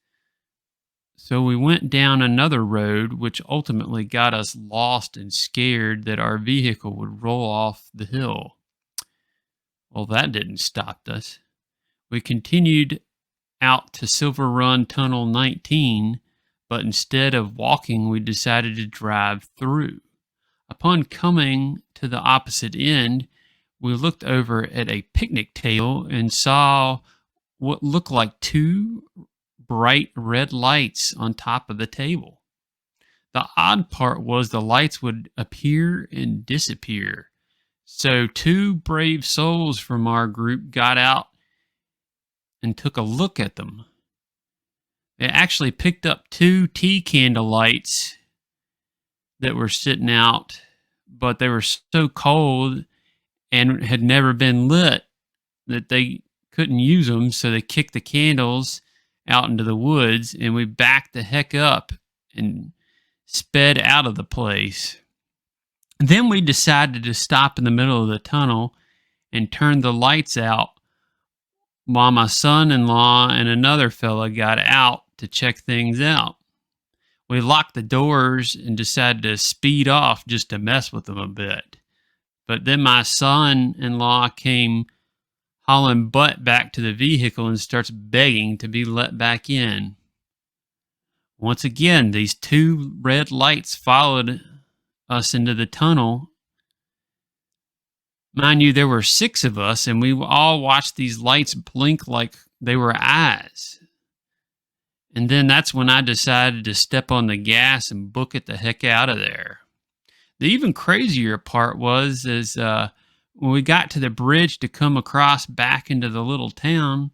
So we went down another road, which ultimately got us lost and scared that our vehicle would roll off the hill. Well, that didn't stop us. We continued out to Silver Run Tunnel 19, but instead of walking, we decided to drive through. Upon coming to the opposite end, we looked over at a picnic table and saw what looked like two bright red lights on top of the table. The odd part was the lights would appear and disappear. So two brave souls from our group got out and took a look at them. They actually picked up two tea candle lights that were sitting out, but they were so cold and had never been lit that they couldn't use them, so they kicked the candles out into the woods, and we backed the heck up and sped out of the place. Then we decided to stop in the middle of the tunnel and turn the lights out while my son-in-law and another fella got out to check things out. We locked the doors and decided to speed off just to mess with them a bit. But then my son-in-law came hauling butt back to the vehicle and starts begging to be let back in. Once again, these two red lights followed us into the tunnel. Mind you, there were 6 of us, and we all watched these lights blink like they were eyes. And then that's when I decided to step on the gas and book it the heck out of there. The even crazier part was when we got to the bridge to come across back into the little town,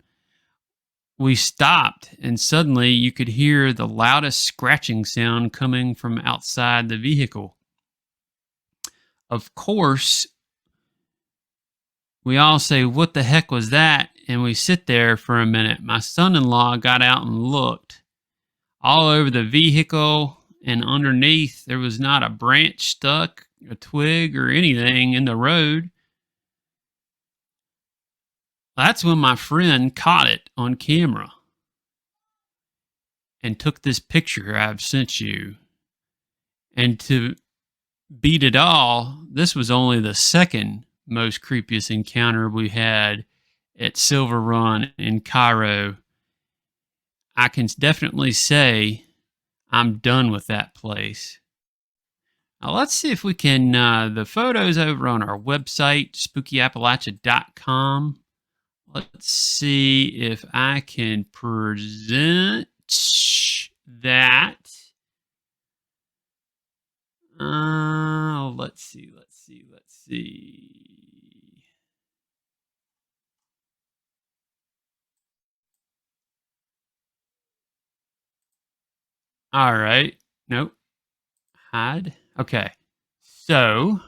we stopped, and suddenly you could hear the loudest scratching sound coming from outside the vehicle. Of course, we all say, "What the heck was that?" And we sit there for a minute. My son-in-law got out and looked. All over the vehicle and underneath, there was not a branch stuck, a twig, or anything in the road. That's when my friend caught it on camera and took this picture I've sent you. And to beat it all, this was only the second most creepiest encounter we had at Silver Run in Cairo, I can definitely say I'm done with that place. Now, let's see if we can, the photos over on our website, spookyappalachia.com. Let's see if I can present that. Let's see. All right. Nope. Hide. Okay. So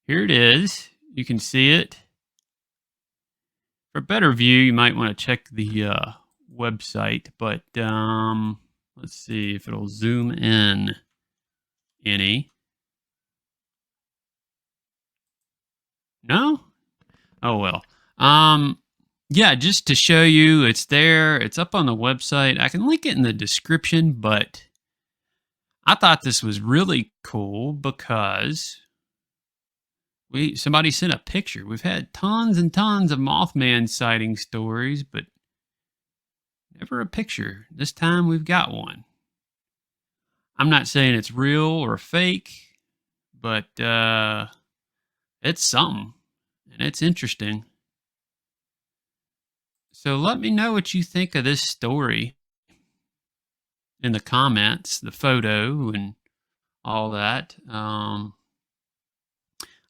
here it is. You can see it. For a better view, you might want to check the website, but let's see if it'll zoom in any. No? Oh well. Yeah, just to show you, it's there. It's up on the website. I can link it in the description, but I thought this was really cool because somebody sent a picture. We've had tons and tons of Mothman sighting stories, but never a picture. This time we've got one. I'm not saying it's real or fake, but it's something, and it's interesting. So let me know what you think of this story in the comments, the photo, and all that.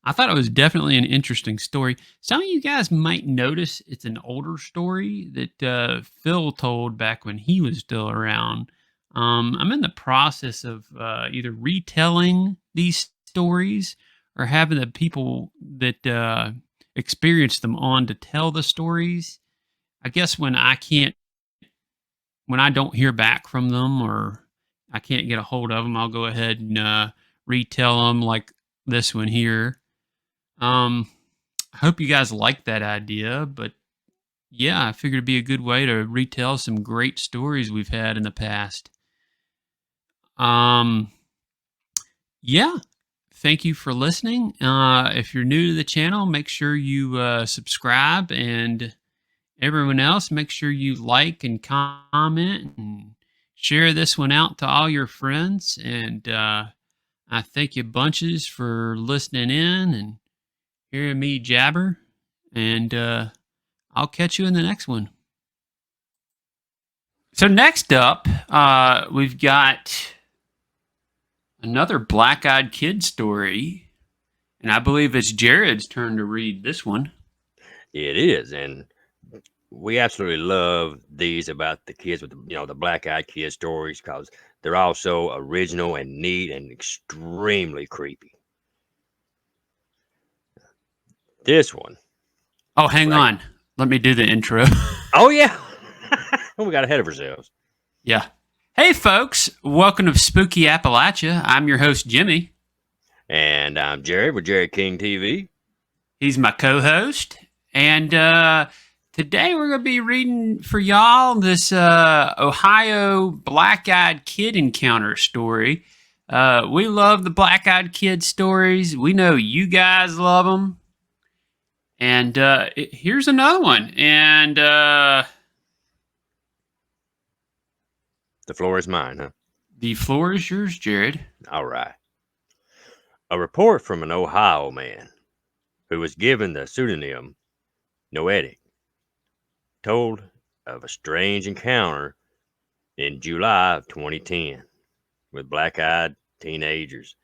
I thought it was definitely an interesting story. Some of you guys might notice it's an older story that Phil told back when he was still around. I'm in the process of either retelling these stories or having the people that experienced them on to tell the stories. I guess when I don't hear back from them or I can't get a hold of them, I'll go ahead and retell them like this one here. I hope you guys like that idea, but yeah, I figured it'd be a good way to retell some great stories we've had in the past. Yeah, thank you for listening. If you're new to the channel, make sure you subscribe, and everyone else, make sure you like and comment and share this one out to all your friends. And I thank you bunches for listening in and hearing me jabber, and I'll catch you in the next one. So next up, we've got another black-eyed kid story, and I believe it's Jared's turn to read this one. It is, and we absolutely love these about the kids with the black-eyed kid stories because they're all so original and neat and extremely creepy. This one. Oh, hang on. Let me do the intro. Oh, yeah. We got ahead of ourselves. Yeah. Hey, folks. Welcome to Spooky Appalachia. I'm your host, Jimmy. And I'm Jared with Jared King TV. He's my co-host. And today we're going to be reading for y'all this Ohio black-eyed kid encounter story. We love the black-eyed kid stories. We know you guys love them. And here's another one. And the floor is mine, huh? The floor is yours, Jared. All right. A report from an Ohio man who was given the pseudonym Noetic told of a strange encounter in July of 2010 with black-eyed teenagers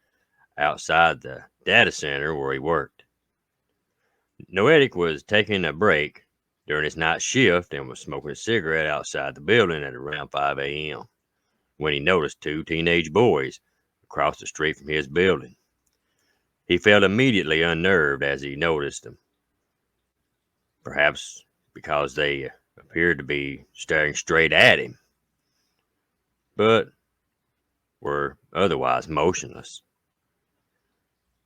outside the data center where he worked. Noetic was taking a break during his night shift and was smoking a cigarette outside the building at around 5 a.m. when he noticed two teenage boys across the street from his building. He felt immediately unnerved as he noticed them, perhaps because they appeared to be staring straight at him, but were otherwise motionless.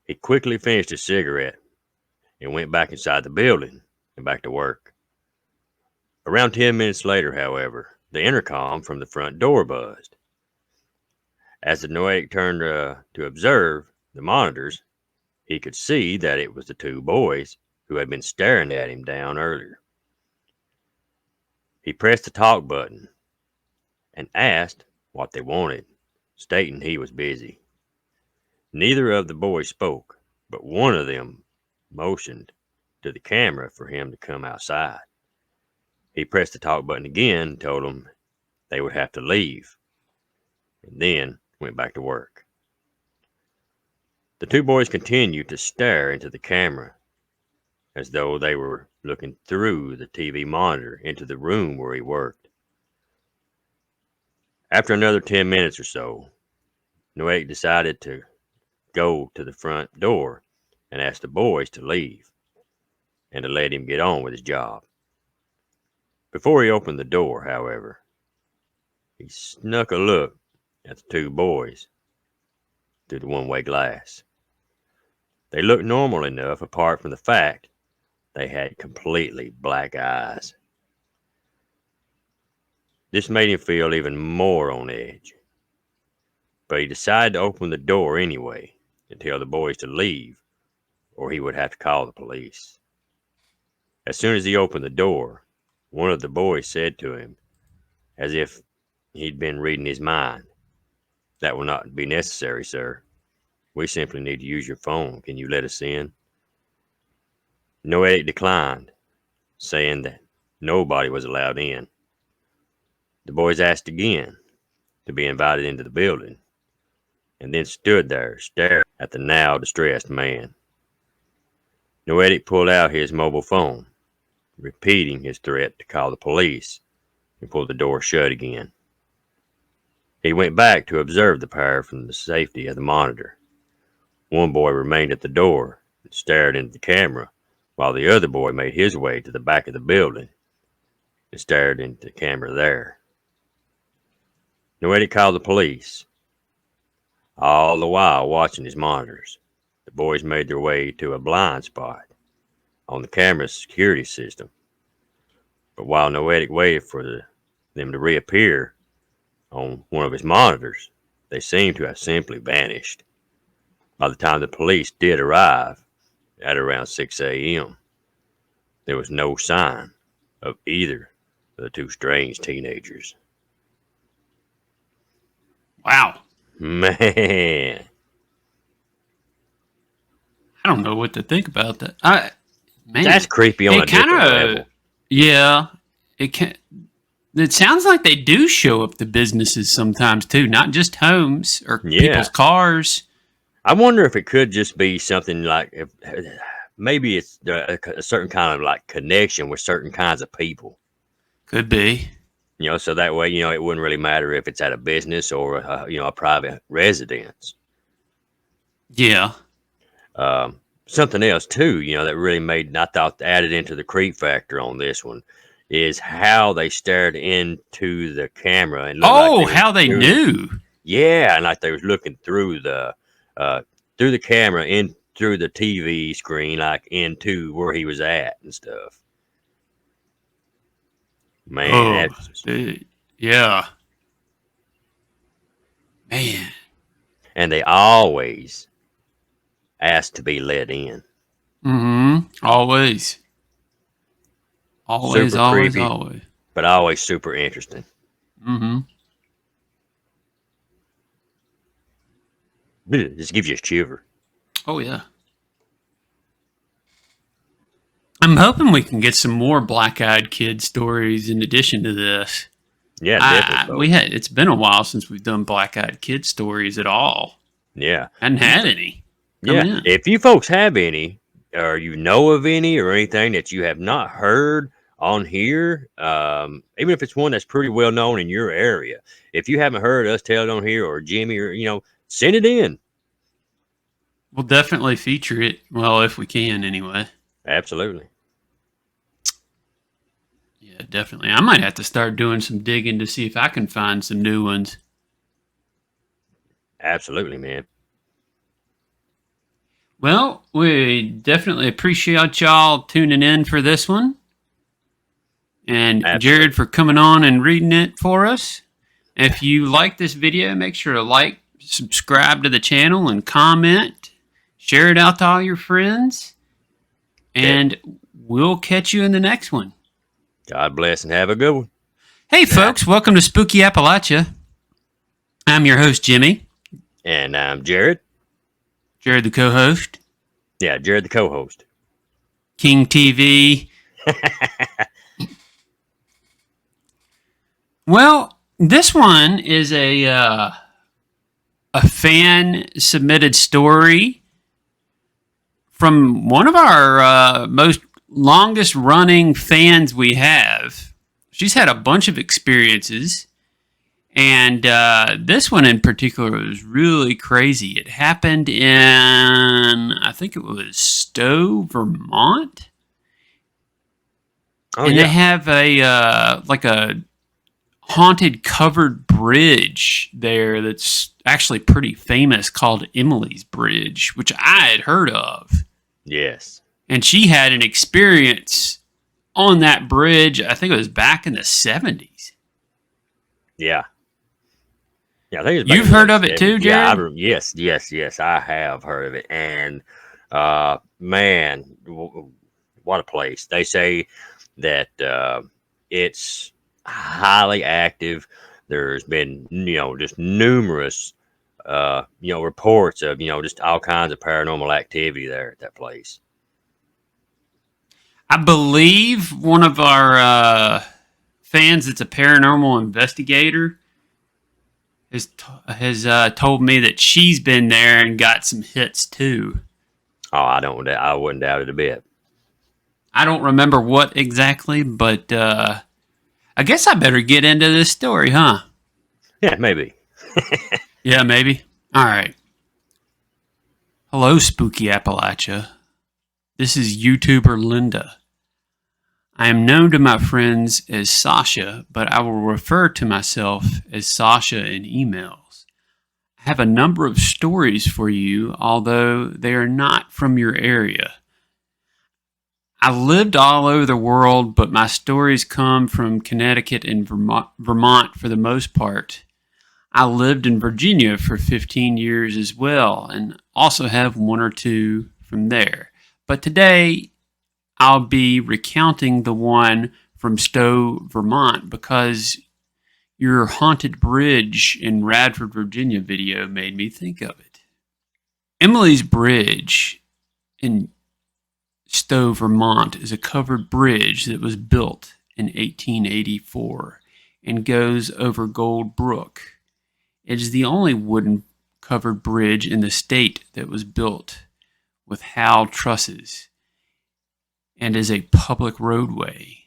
He quickly finished his cigarette and went back inside the building and back to work. Around 10 minutes later, however, the intercom from the front door buzzed. As the Noetic turned to observe the monitors, He could see that it was the two boys who had been staring at him down earlier. He pressed the talk button and asked what they wanted, stating he was busy. Neither of the boys spoke, but one of them motioned to the camera for him to come outside. He pressed the talk button again and told them they would have to leave, and then went back to work. The two boys continued to stare into the camera as though they were looking through the TV monitor into the room where he worked. After another 10 minutes or so, Noetic decided to go to the front door and ask the boys to leave and to let him get on with his job. Before he opened the door, however, he snuck a look at the two boys through the one-way glass. They looked normal enough apart from the fact they had completely black eyes. This made him feel even more on edge, but he decided to open the door anyway and tell the boys to leave, or he would have to call the police. As soon as he opened the door, one of the boys said to him, as if he'd been reading his mind, "That will not be necessary, sir. We simply need to use your phone. Can you let us in?" Noetic declined, saying that nobody was allowed in. The boys asked again to be invited into the building, and then stood there staring at the now distressed man. Noetic pulled out his mobile phone, repeating his threat to call the police, and pulled the door shut again. He went back to observe the pair from the safety of the monitor. One boy remained at the door and stared into the camera, while the other boy made his way to the back of the building and stared into the camera there. Noetic called the police, all the while watching his monitors. The boys made their way to a blind spot on the camera's security system, but while Noetic waited for them to reappear on one of his monitors, they seemed to have simply vanished. By the time the police did arrive, at around 6 a.m., there was no sign of either of the two strange teenagers. Wow. Man. I don't know what to think about that. Man, That's creepy on a different level. Yeah. It sounds like they do show up to businesses sometimes too, not just homes or people's cars. I wonder if it could just be something like, maybe it's a certain kind of like connection with certain kinds of people. Could be. So that way, it wouldn't really matter if it's at a business or, a private residence. Yeah. Something else too, that really I thought added into the creep factor on this one is how they stared into the camera and how they knew. Yeah, and like they was looking through the camera in through the TV screen, like into where he was at and stuff. Man, yeah. Man. And they always asked to be let in. Mm-hmm. Always. Always, super always, creepy, always. But always super interesting. Mm-hmm. This gives you a shiver. Oh, yeah. I'm hoping we can get some more black-eyed kid stories in addition to this. Yeah, definitely. It's been a while since we've done black-eyed kid stories at all. Yeah. Hadn't had any. Yeah. If you folks have any, or you know of any or anything that you have not heard on here, even if it's one that's pretty well known in your area, if you haven't heard us tell it on here, or Jimmy, or send it in. We'll definitely feature it. Well, if we can, anyway. Absolutely. Yeah, definitely. I might have to start doing some digging to see if I can find some new ones. Absolutely, man. Well, we definitely appreciate y'all tuning in for this one. And Absolutely. Jared for coming on and reading it for us. If you like this video, make sure to like, subscribe to the channel, and comment. Share it out to all your friends. And we'll catch you in the next one. God bless and have a good one. Hey, folks. Welcome to Spooky Appalachia. I'm your host, Jimmy. And I'm Jared. Jared, the co-host. Yeah, Jared, the co-host. King TV. Well, this one is a fan-submitted story from one of our most longest-running fans we have. She's had a bunch of experiences, and this one in particular was really crazy. It happened in, I think it was Stowe, Vermont. Oh, and yeah. They have a haunted covered bridge there that's actually pretty famous called Emily's Bridge, which I had heard of. Yes. And she had an experience on that bridge, I think it was back in the 70s. Yeah. Yeah, I think it's You've heard of it too, Jared? Yeah, yes, I have heard of it. And man, what a place. They say that it's highly active. There's been, just numerous reports of, just all kinds of paranormal activity there at that place. I believe one of our fans that's a paranormal investigator has told me that she's been there and got some hits too. Oh, I wouldn't doubt it a bit. I don't remember what exactly, but I guess I better get into this story, huh? Yeah, maybe. Yeah, maybe. All right. Hello, Spooky Appalachia. This is YouTuber Linda. I am known to my friends as Sasha, but I will refer to myself as Sasha in emails. I have a number of stories for you, although they are not from your area. I lived all over the world, but my stories come from Connecticut and Vermont for the most part. I lived in Virginia for 15 years as well, and also have one or two from there. But today, I'll be recounting the one from Stowe, Vermont, because your haunted bridge in Radford, Virginia video made me think of it. Emily's Bridge in Stowe, Vermont is a covered bridge that was built in 1884 and goes over Gold Brook. It is the only wooden covered bridge in the state that was built with howled trusses and is a public roadway.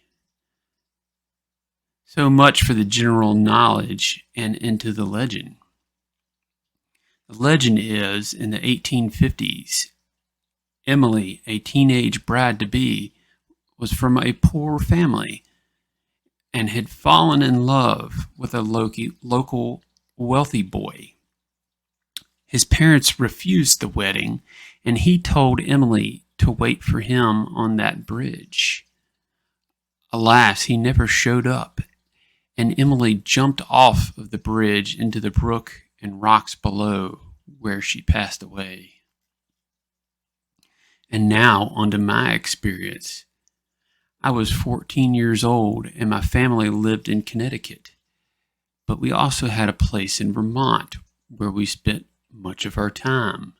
So much for the general knowledge and into the legend. The legend is, in the 1850s, Emily, a teenage bride-to-be, was from a poor family and had fallen in love with a local wealthy boy. His parents refused the wedding, and he told Emily to wait for him on that bridge. Alas, he never showed up, and Emily jumped off of the bridge into the brook and rocks below, where she passed away. And now, onto my experience. I was 14 years old, and my family lived in Connecticut. But we also had a place in Vermont where we spent much of our time.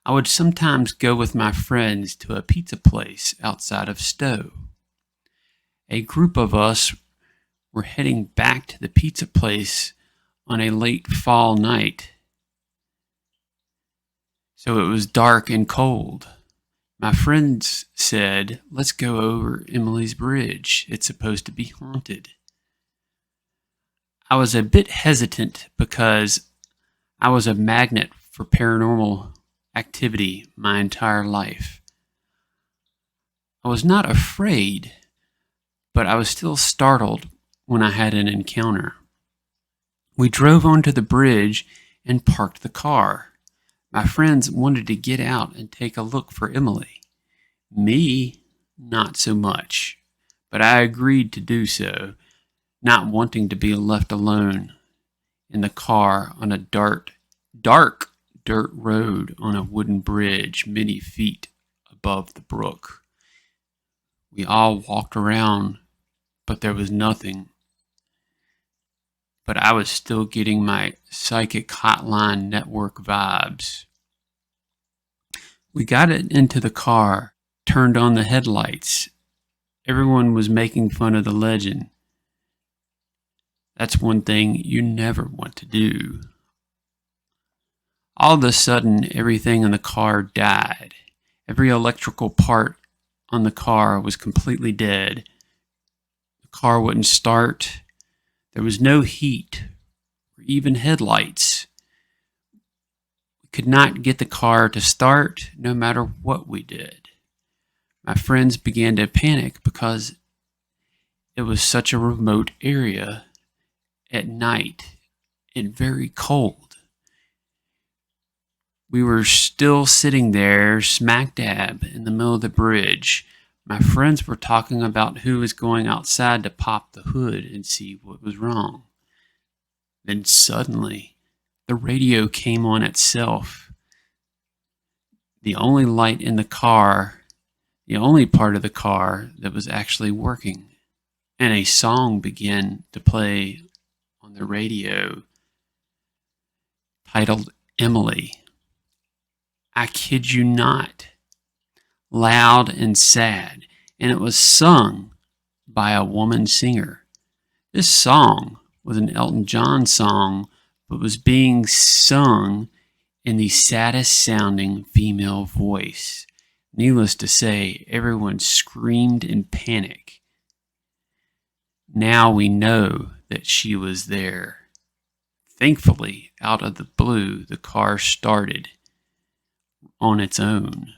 I would sometimes go with my friends to a pizza place outside of Stowe. A group of us were heading back to the pizza place on a late fall night. So it was dark and cold. My friends said, "Let's go over Emily's Bridge. It's supposed to be haunted." I was a bit hesitant because I was a magnet for paranormal activity my entire life. I was not afraid, but I was still startled when I had an encounter. We drove onto the bridge and parked the car. My friends wanted to get out and take a look for Emily. Me, not so much, but I agreed to do so, not wanting to be left alone in the car on a dark dirt road on a wooden bridge many feet above the brook. We all walked around, but there was nothing. But I was still getting my psychic hotline network vibes. We got it into the car, turned on the headlights. Everyone was making fun of the legend. That's one thing you never want to do. All of a sudden, everything in the car died. Every electrical part on the car was completely dead. The car wouldn't start. There was no heat or even headlights. We could not get the car to start no matter what we did. My friends began to panic because it was such a remote area at night and very cold. We were still sitting there smack dab in the middle of the bridge. My friends were talking about who was going outside to pop the hood and see what was wrong. Then suddenly, the radio came on itself. The only light in the car, the only part of the car that was actually working. And a song began to play on the radio titled Emily. I kid you not. Loud and sad, and it was sung by a woman singer. This song was an Elton John song, but was being sung in the saddest sounding female voice. Needless to say, everyone screamed in panic. Now we know that she was there. Thankfully, out of the blue, the car started on its own.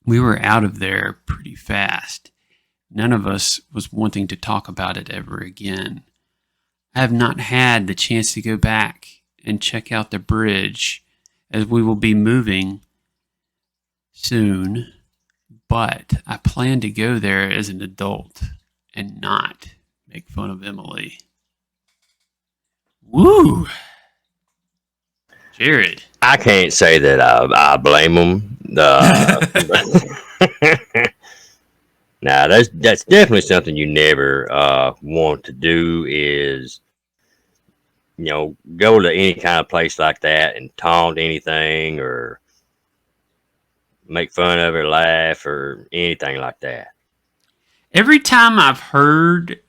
We were out of there pretty fast. None of us was wanting to talk about it ever again. I have not had the chance to go back and check out the bridge, as we will be moving soon, but I plan to go there as an adult and not make fun of Emily. Woo! Jared. I can't say that I blame them. Now, that's definitely something you never want to do is, go to any kind of place like that and taunt anything or make fun of it, laugh, or anything like that. Every time I've heard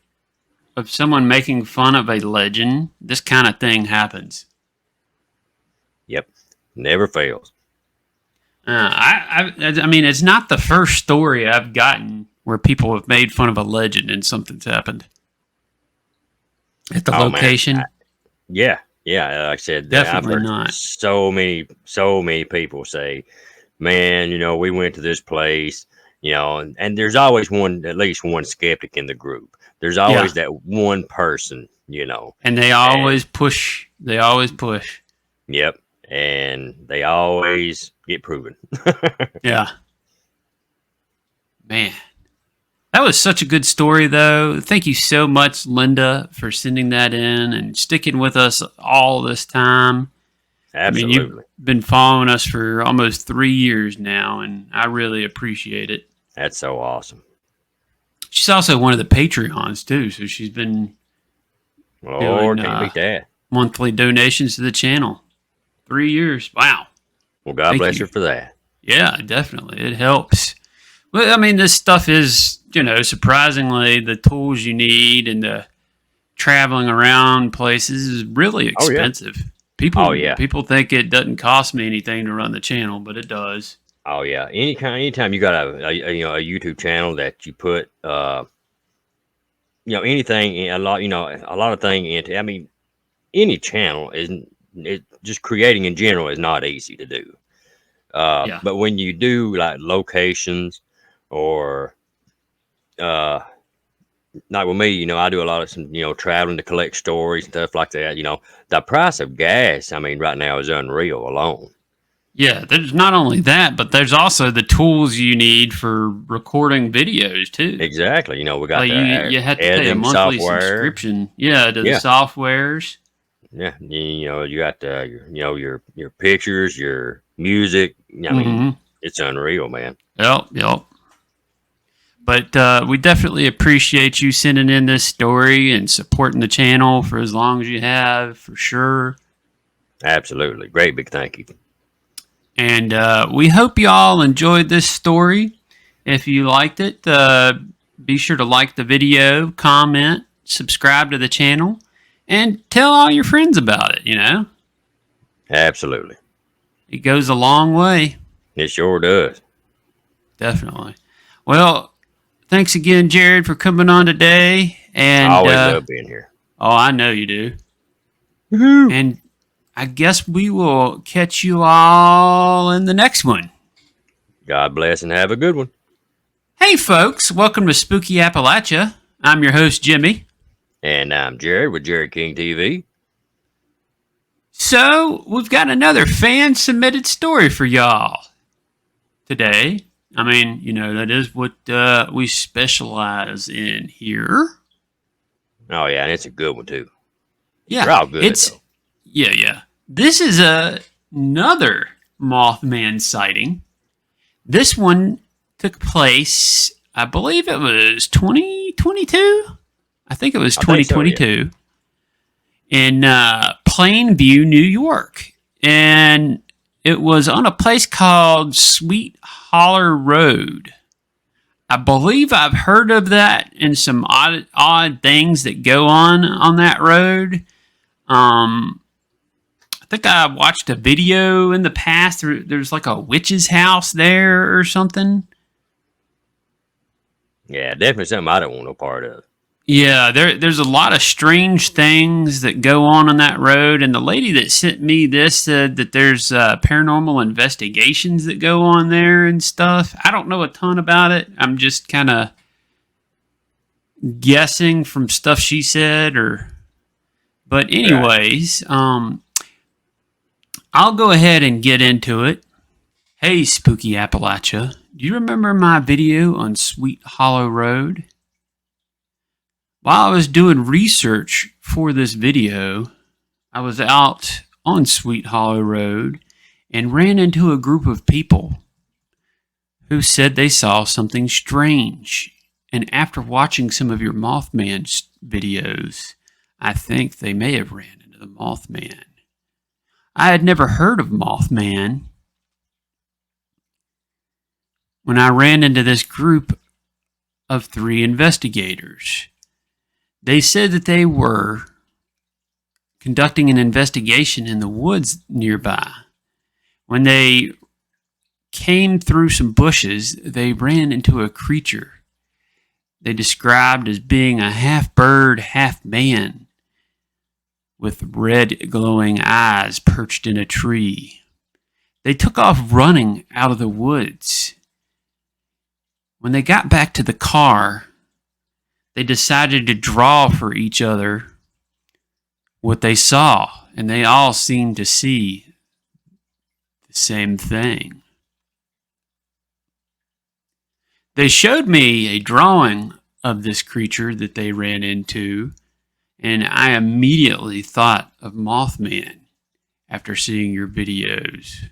of someone making fun of a legend, this kind of thing happens. Yep, never fails. I mean, it's not the first story I've gotten where people have made fun of a legend and something's happened at the location. Man. Yeah. Like I said, definitely I've heard not. So many people say, "Man, we went to this place." And there's always at least one skeptic in the group. There's always that one person, And they always push. They always push. Yep. And they always get proven. Yeah. Man. That was such a good story, though. Thank you so much, Linda, for sending that in and sticking with us all this time. Absolutely. I mean, you've been following us for almost 3 years now, and I really appreciate it. That's so awesome. She's also one of the Patreons, too, so she's been Lord, doing can't beat that. monthly donations to the channel. 3 years. Wow. Well, God bless her for that. Yeah, definitely. It helps. Well, I mean, this stuff is, surprisingly, the tools you need and the traveling around places is really expensive. Oh, yeah. People think it doesn't cost me anything to run the channel, but it does. Oh yeah. Anytime you got a YouTube channel that you put anything a lot of thing into. I mean, any channel just creating in general is not easy to do. But when you do like locations or like with me, I do a lot of traveling to collect stories and stuff like that. The price of gas, I mean, right now is unreal alone. Yeah, there's not only that, but there's also the tools you need for recording videos too. Exactly. We got you have to pay a monthly subscription. Yeah, to the softwares. Yeah, you know, you got your pictures, your music. I mean, it's unreal, man. Yep. But we definitely appreciate you sending in this story and supporting the channel for as long as you have, for sure. Absolutely. Great big thank you. And we hope you all enjoyed this story. If you liked it, be sure to like the video, comment, subscribe to the channel, and tell all your friends about it, you know? Absolutely. It goes a long way. It sure does. Definitely. Well, thanks again, Jared, for coming on today. And I always love being here. Oh, I know you do. Woo-hoo. And I guess we will catch you all in the next one. God bless and have a good one. Hey, folks. Welcome to Spooky Appalachia. I'm your host, Jimmy. And I'm Jared with Jared King TV. So, we've got another fan-submitted story for y'all today. I mean, you know, that is what we specialize in here. Oh, yeah, and it's a good one, too. Yeah. They're all good, though. Yeah. This is another Mothman sighting. This one took place, I believe it was 2022? I think it was 2022. In Plainview, New York. And it was on a place called Sweet Holler Road. I believe I've heard of that and some odd things that go on that road. I think I watched a video in the past. There's like a witch's house there or something. Yeah, definitely something I don't want no part of. Yeah, there's a lot of strange things that go on that road. And the lady that sent me this said that there's paranormal investigations that go on there and stuff. I don't know a ton about it. I'm just kind of guessing from stuff she said. But anyways, I'll go ahead and get into it. Hey, Spooky Appalachia. Do you remember my video on Sweet Hollow Road? While I was doing research for this video, I was out on Sweet Hollow Road and ran into a group of people who said they saw something strange. And after watching some of your Mothman videos, I think they may have ran into the Mothman. I had never heard of Mothman. When I ran into this group of 3 investigators, they said that they were conducting an investigation in the woods nearby. When they came through some bushes, they ran into a creature they described as being a half bird, half man, with red glowing eyes perched in a tree. They took off running out of the woods. When they got back to the car, they decided to draw for each other what they saw, and they all seemed to see the same thing. They showed me a drawing of this creature that they ran into, and I immediately thought of Mothman after seeing your videos.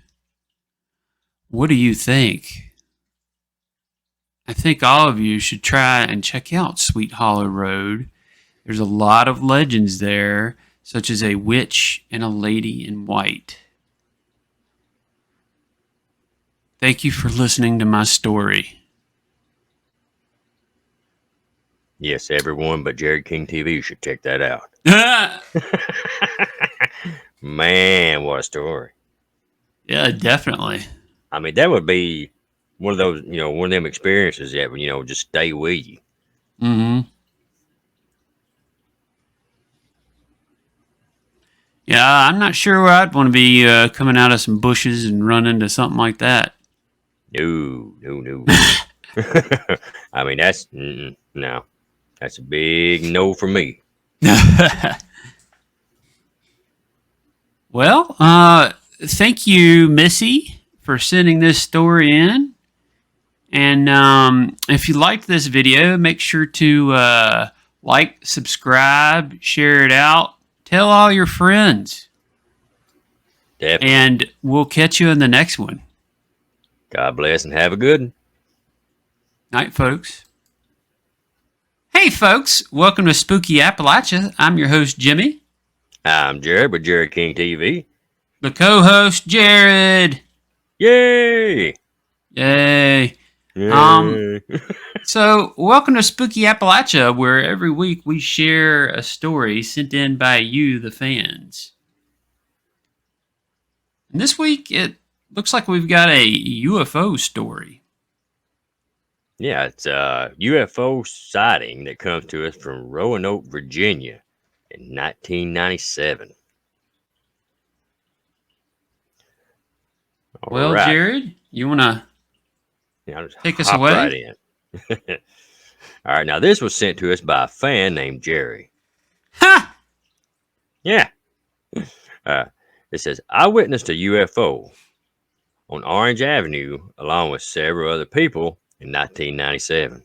What do you think? I think all of you should try and check out Sweet Hollow Road. There's a lot of legends there, such as a witch and a lady in white. Thank you for listening to my story. Yes, everyone but Jared King TV should check that out. Man, what a story. Yeah, definitely. I mean, that would be one of those, one of them experiences that would, just stay with you. Mm-hmm. Yeah, I'm not sure where I'd want to be coming out of some bushes and run into something like that. No. I mean, that's, no. That's a big no for me. Well, thank you, Missy, for sending this story in. And if you liked this video, make sure to like, subscribe, share it out, Tell all your friends. Definitely. And we'll catch you in the next one. God bless and have a good one. Night, folks. Hey, folks. Welcome to Spooky Appalachia. I'm your host, Jimmy. I'm Jared with Jared King TV. The co-host, Jared. Yay! Yay. Yay. So, welcome to Spooky Appalachia, where every week we share a story sent in by you, the fans. And this week, it looks like we've got a UFO story. Yeah, it's a UFO sighting that comes to us from Roanoke, Virginia in 1997. Well, right. Jared, you want to take us hop away? Right in. All right, now this was sent to us by a fan named Jerry. Ha! Yeah. It says, I witnessed a UFO on Orange Avenue along with several other people in 1997.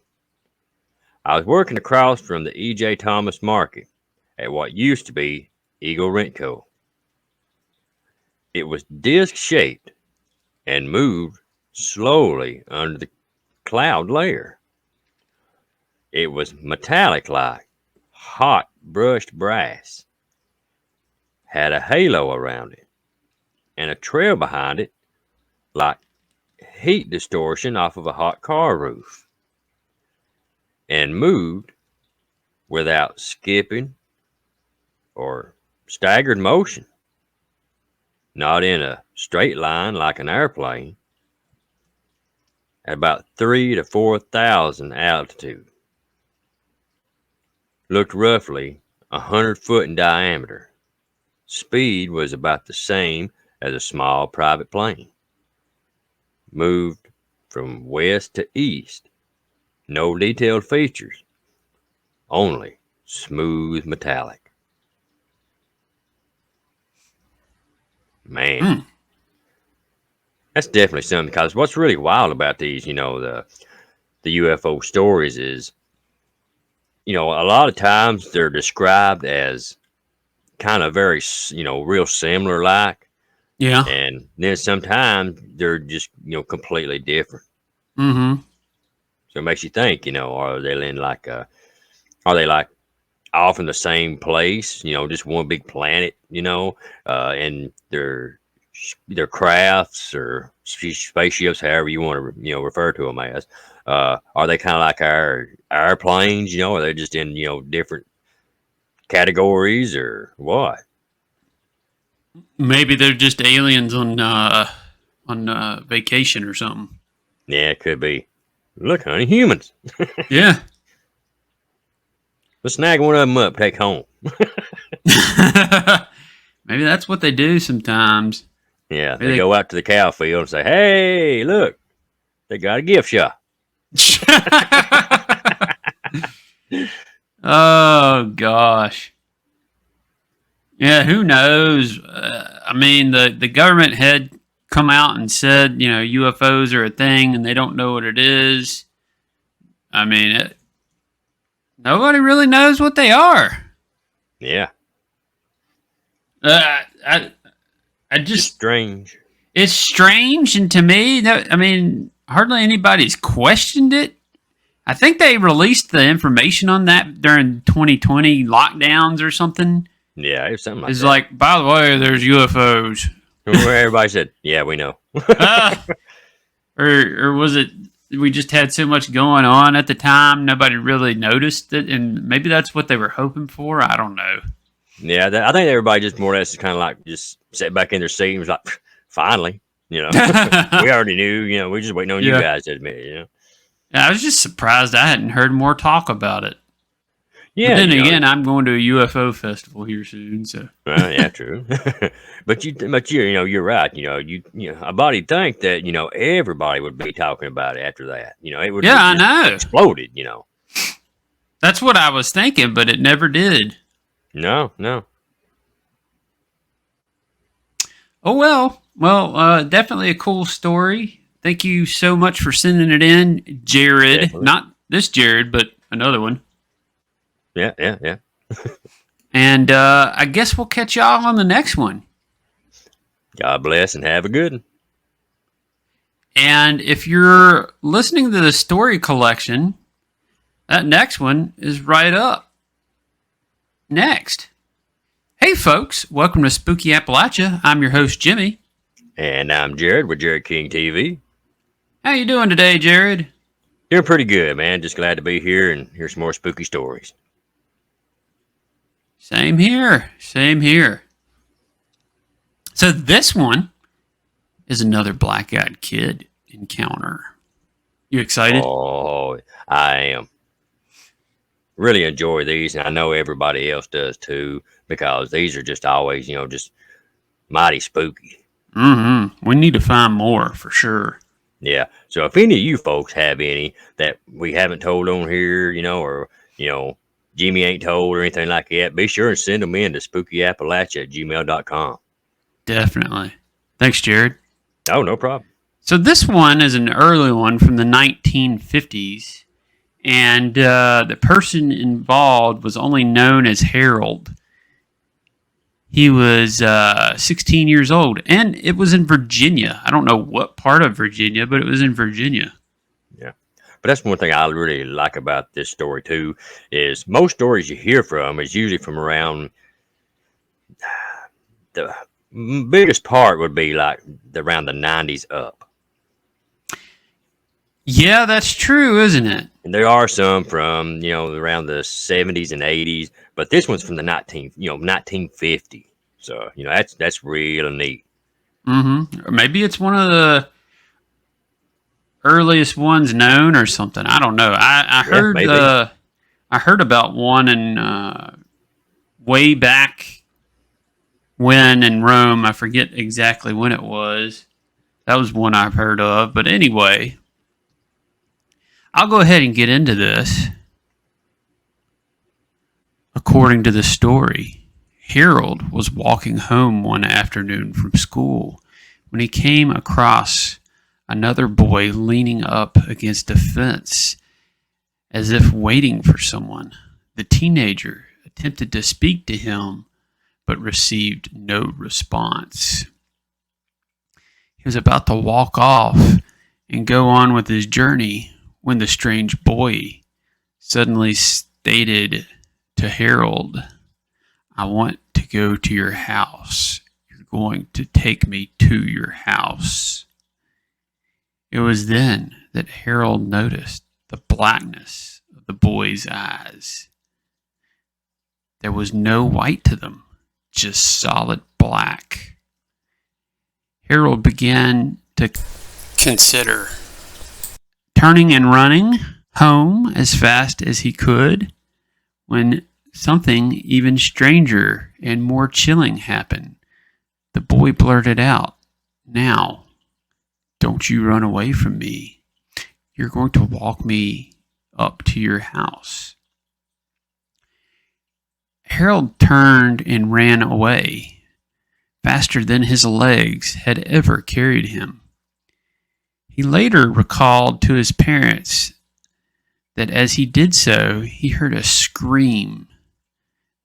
I was working across from the E.J. Thomas Market at what used to be Eagle Rent Co. It was disc-shaped and moved slowly under the cloud layer. It was metallic-like, hot brushed brass, had a halo around it, and a trail behind it like heat distortion off of a hot car roof, and moved without skipping or staggered motion, not in a straight line like an airplane, at about 3,000 to 4,000 altitude. Looked roughly 100 foot in diameter. Speed was about the same as a small private plane. Moved from west to east. No detailed features. Only smooth metallic. Man. That's definitely something, because what's really wild about these, the UFO stories is, a lot of times they're described as kind of very, real similar like. Yeah. And then sometimes they're just, completely different. Mm-hmm. So it makes you think, are they like off in the same place, just one big planet, and their crafts or spaceships, however you want to, refer to them as, are they kind of like our planes, are they just in, different categories or what? Maybe they're just aliens on vacation or something. Yeah, it could be. Look, honey, humans. Yeah. Let's snag one of them up, take home. Maybe that's what they do sometimes. Yeah, they go out to the cow field and say, hey, look, they got a gift shop. Oh, gosh. Yeah, who knows? I mean, the government had come out and said, UFOs are a thing and they don't know what it is. I mean, nobody really knows what they are. Yeah. I just strange. It's strange, and to me, hardly anybody's questioned it. I think they released the information on that during 2020 lockdowns or something. Yeah, it's something like that. It's like, by the way, there's UFOs. Where everybody said, yeah, we know. Or was it we just had so much going on at the time, nobody really noticed it, and maybe that's what they were hoping for? I don't know. Yeah, I think everybody just more or less kind of like just sat back in their seat and was like, finally, we already knew, we're just waiting on you guys to admit it, Yeah, I was just surprised I hadn't heard more talk about it. Yeah. But then again, I'm going to a UFO festival here soon, so. Yeah, true. but you're right. A body think that everybody would be talking about it after that. It would. Yeah, I know. Exploded. That's what I was thinking, but it never did. No. Oh well, definitely a cool story. Thank you so much for sending it in, Jared. Definitely. Not this Jared, but another one. Yeah. And I guess we'll catch y'all on the next one. God bless and have a good one. And if you're listening to the story collection, that next one is right up next. Hey, folks. Welcome to Spooky Appalachia. I'm your host, Jimmy. And I'm Jared with Jared King TV. How you doing today, Jared? Doing pretty good, man. Just glad to be here and hear some more spooky stories. Same here. Same here. So this one is another black-eyed kid encounter. You excited? Oh, I am. Really enjoy these, and I know everybody else does too, because these are just always, just mighty spooky. Mm-hmm. We need to find more for sure. Yeah. So if any of you folks have any that we haven't told on here, or, Jimmy ain't told or anything like that, be sure and send them in to spookyappalachia@gmail.com. Definitely. Thanks, Jared. Oh, no problem. So this one is an early one from the 1950s, and the person involved was only known as Harold. He was 16 years old, and it was in Virginia. I don't know what part of Virginia, but it was in Virginia. Yeah. But that's one thing I really like about this story, too, is most stories you hear from is usually from around the biggest part would be like around the 90s up. Yeah, that's true, isn't it? And there are some from, around the 70s and 80s, but this one's from the 1950. So, that's real neat. Mm-hmm. Or maybe it's one of the earliest ones known or something. I don't know. I heard I heard about one in way back when in Rome. I forget exactly when it was. That was one I've heard of. But anyway, I'll go ahead and get into this. According to the story, Harold was walking home one afternoon from school when he came across another boy leaning up against a fence as if waiting for someone. The teenager attempted to speak to him but received no response. He was about to walk off and go on with his journey when the strange boy suddenly stated to Harold, "I want to go to your house. You're going to take me to your house." It was then that Harold noticed the blackness of the boy's eyes. There was no white to them, just solid black. Harold began to consider turning and running home as fast as he could when something even stranger and more chilling happened. The boy blurted out, "Now, don't you run away from me. You're going to walk me up to your house." Harold turned and ran away, faster than his legs had ever carried him. He later recalled to his parents that as he did so, he heard a scream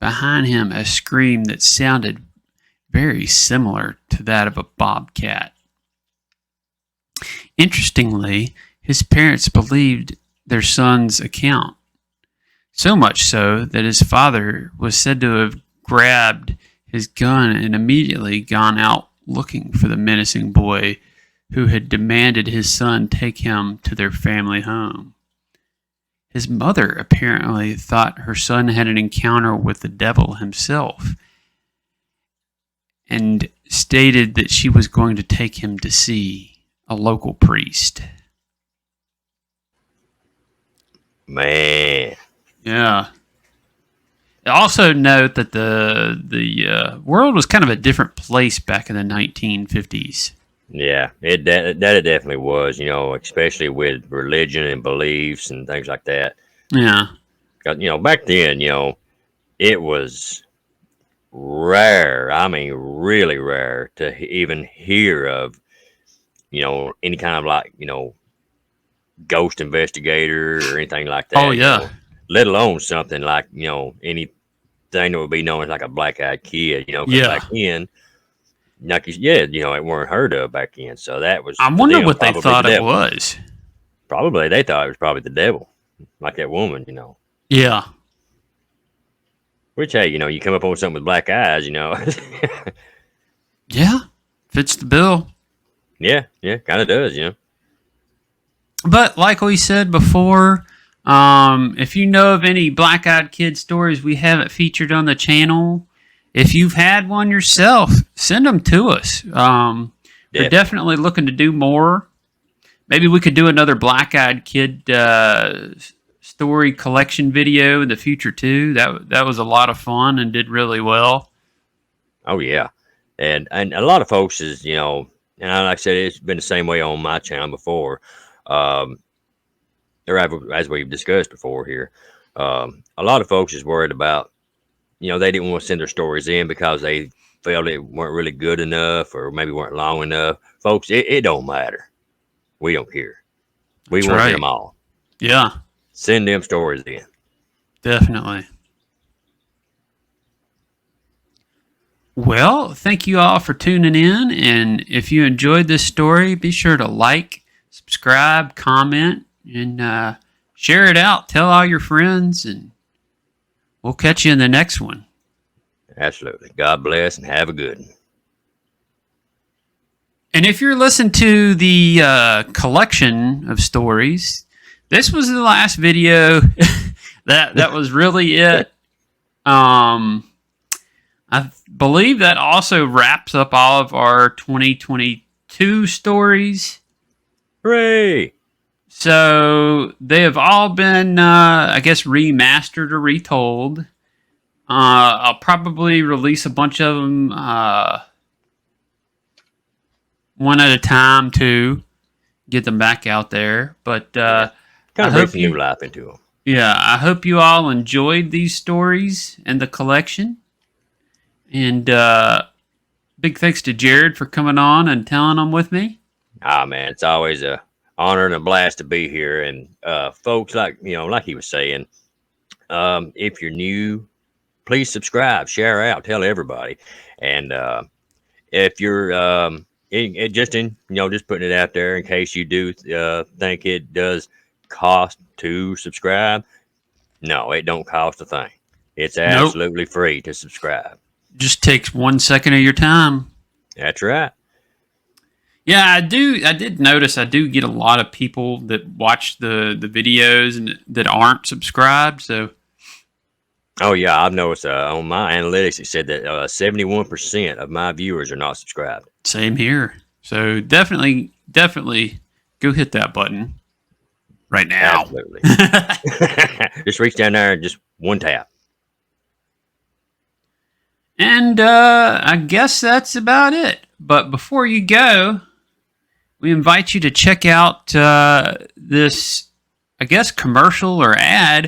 behind him, a scream that sounded very similar to that of a bobcat. Interestingly, his parents believed their son's account, so much so that his father was said to have grabbed his gun and immediately gone out looking for the menacing boy who had demanded his son take him to their family home. His mother apparently thought her son had an encounter with the devil himself and stated that she was going to take him to see a local priest. Man. Yeah. Also note that the world was kind of a different place back in the 1950s. Yeah, that definitely was, especially with religion and beliefs and things like that. Yeah. 'Cause, back then, it was rare. I mean, really rare to even hear of, any kind of like, ghost investigator or anything like that. Oh, yeah. Let alone something like, any thing that would be known as like a black-eyed kid, 'cause Yeah. back then, like it weren't heard of back then. So that was. I for wonder them, what they probably thought the it devil. was. Probably they thought it was probably the devil, like that woman, Yeah. Which, hey, you come up on something with black eyes, Yeah. Fits the bill. Yeah, kind of does, But like we said before, if you know of any black-eyed kid stories we haven't featured on the channel, if you've had one yourself, send them to us. We're definitely looking to do more. Maybe we could do another black-eyed kid story collection video in the future too. That was a lot of fun and did really well. Oh yeah, and a lot of folks is and like I said, it's been the same way on my channel before, or as we've discussed before here. A lot of folks is worried about they didn't want to send their stories in because they felt it weren't really good enough or maybe weren't long enough. Folks, it don't matter. We don't care. We want them all. Yeah. Send them stories in. Definitely. Well, thank you all for tuning in. And if you enjoyed this story, be sure to like, subscribe, comment, and share it out. Tell all your friends, and we'll catch you in the next one. Absolutely. God bless and have a good one. And if you're listening to the collection of stories, this was the last video. that was really it. I believe that also wraps up all of our 2022 stories. Hooray! So they have all been, I guess, remastered or retold. I'll probably release a bunch of them one at a time to get them back out there. But kind of breathe some new life into them. Yeah, I hope you all enjoyed these stories and the collection. And big thanks to Jared for coming on and telling them with me. Ah, man, it's always a honor and a blast to be here. And folks, like he was saying, if you're new, please subscribe, share out, tell everybody. And if you're just putting it out there in case you do think it does cost to subscribe. No, it don't cost a thing. It's absolutely free to subscribe. Just takes 1 second of your time. That's right. Yeah, I did notice I do get a lot of people that watch the videos and that aren't subscribed. So, oh yeah, I've noticed on my analytics it said that 71% of my viewers are not subscribed. Same here. So definitely go hit that button right now. Absolutely. Just reach down there and just one tap. And I guess that's about it. But before you go, we invite you to check out this, I guess, commercial or ad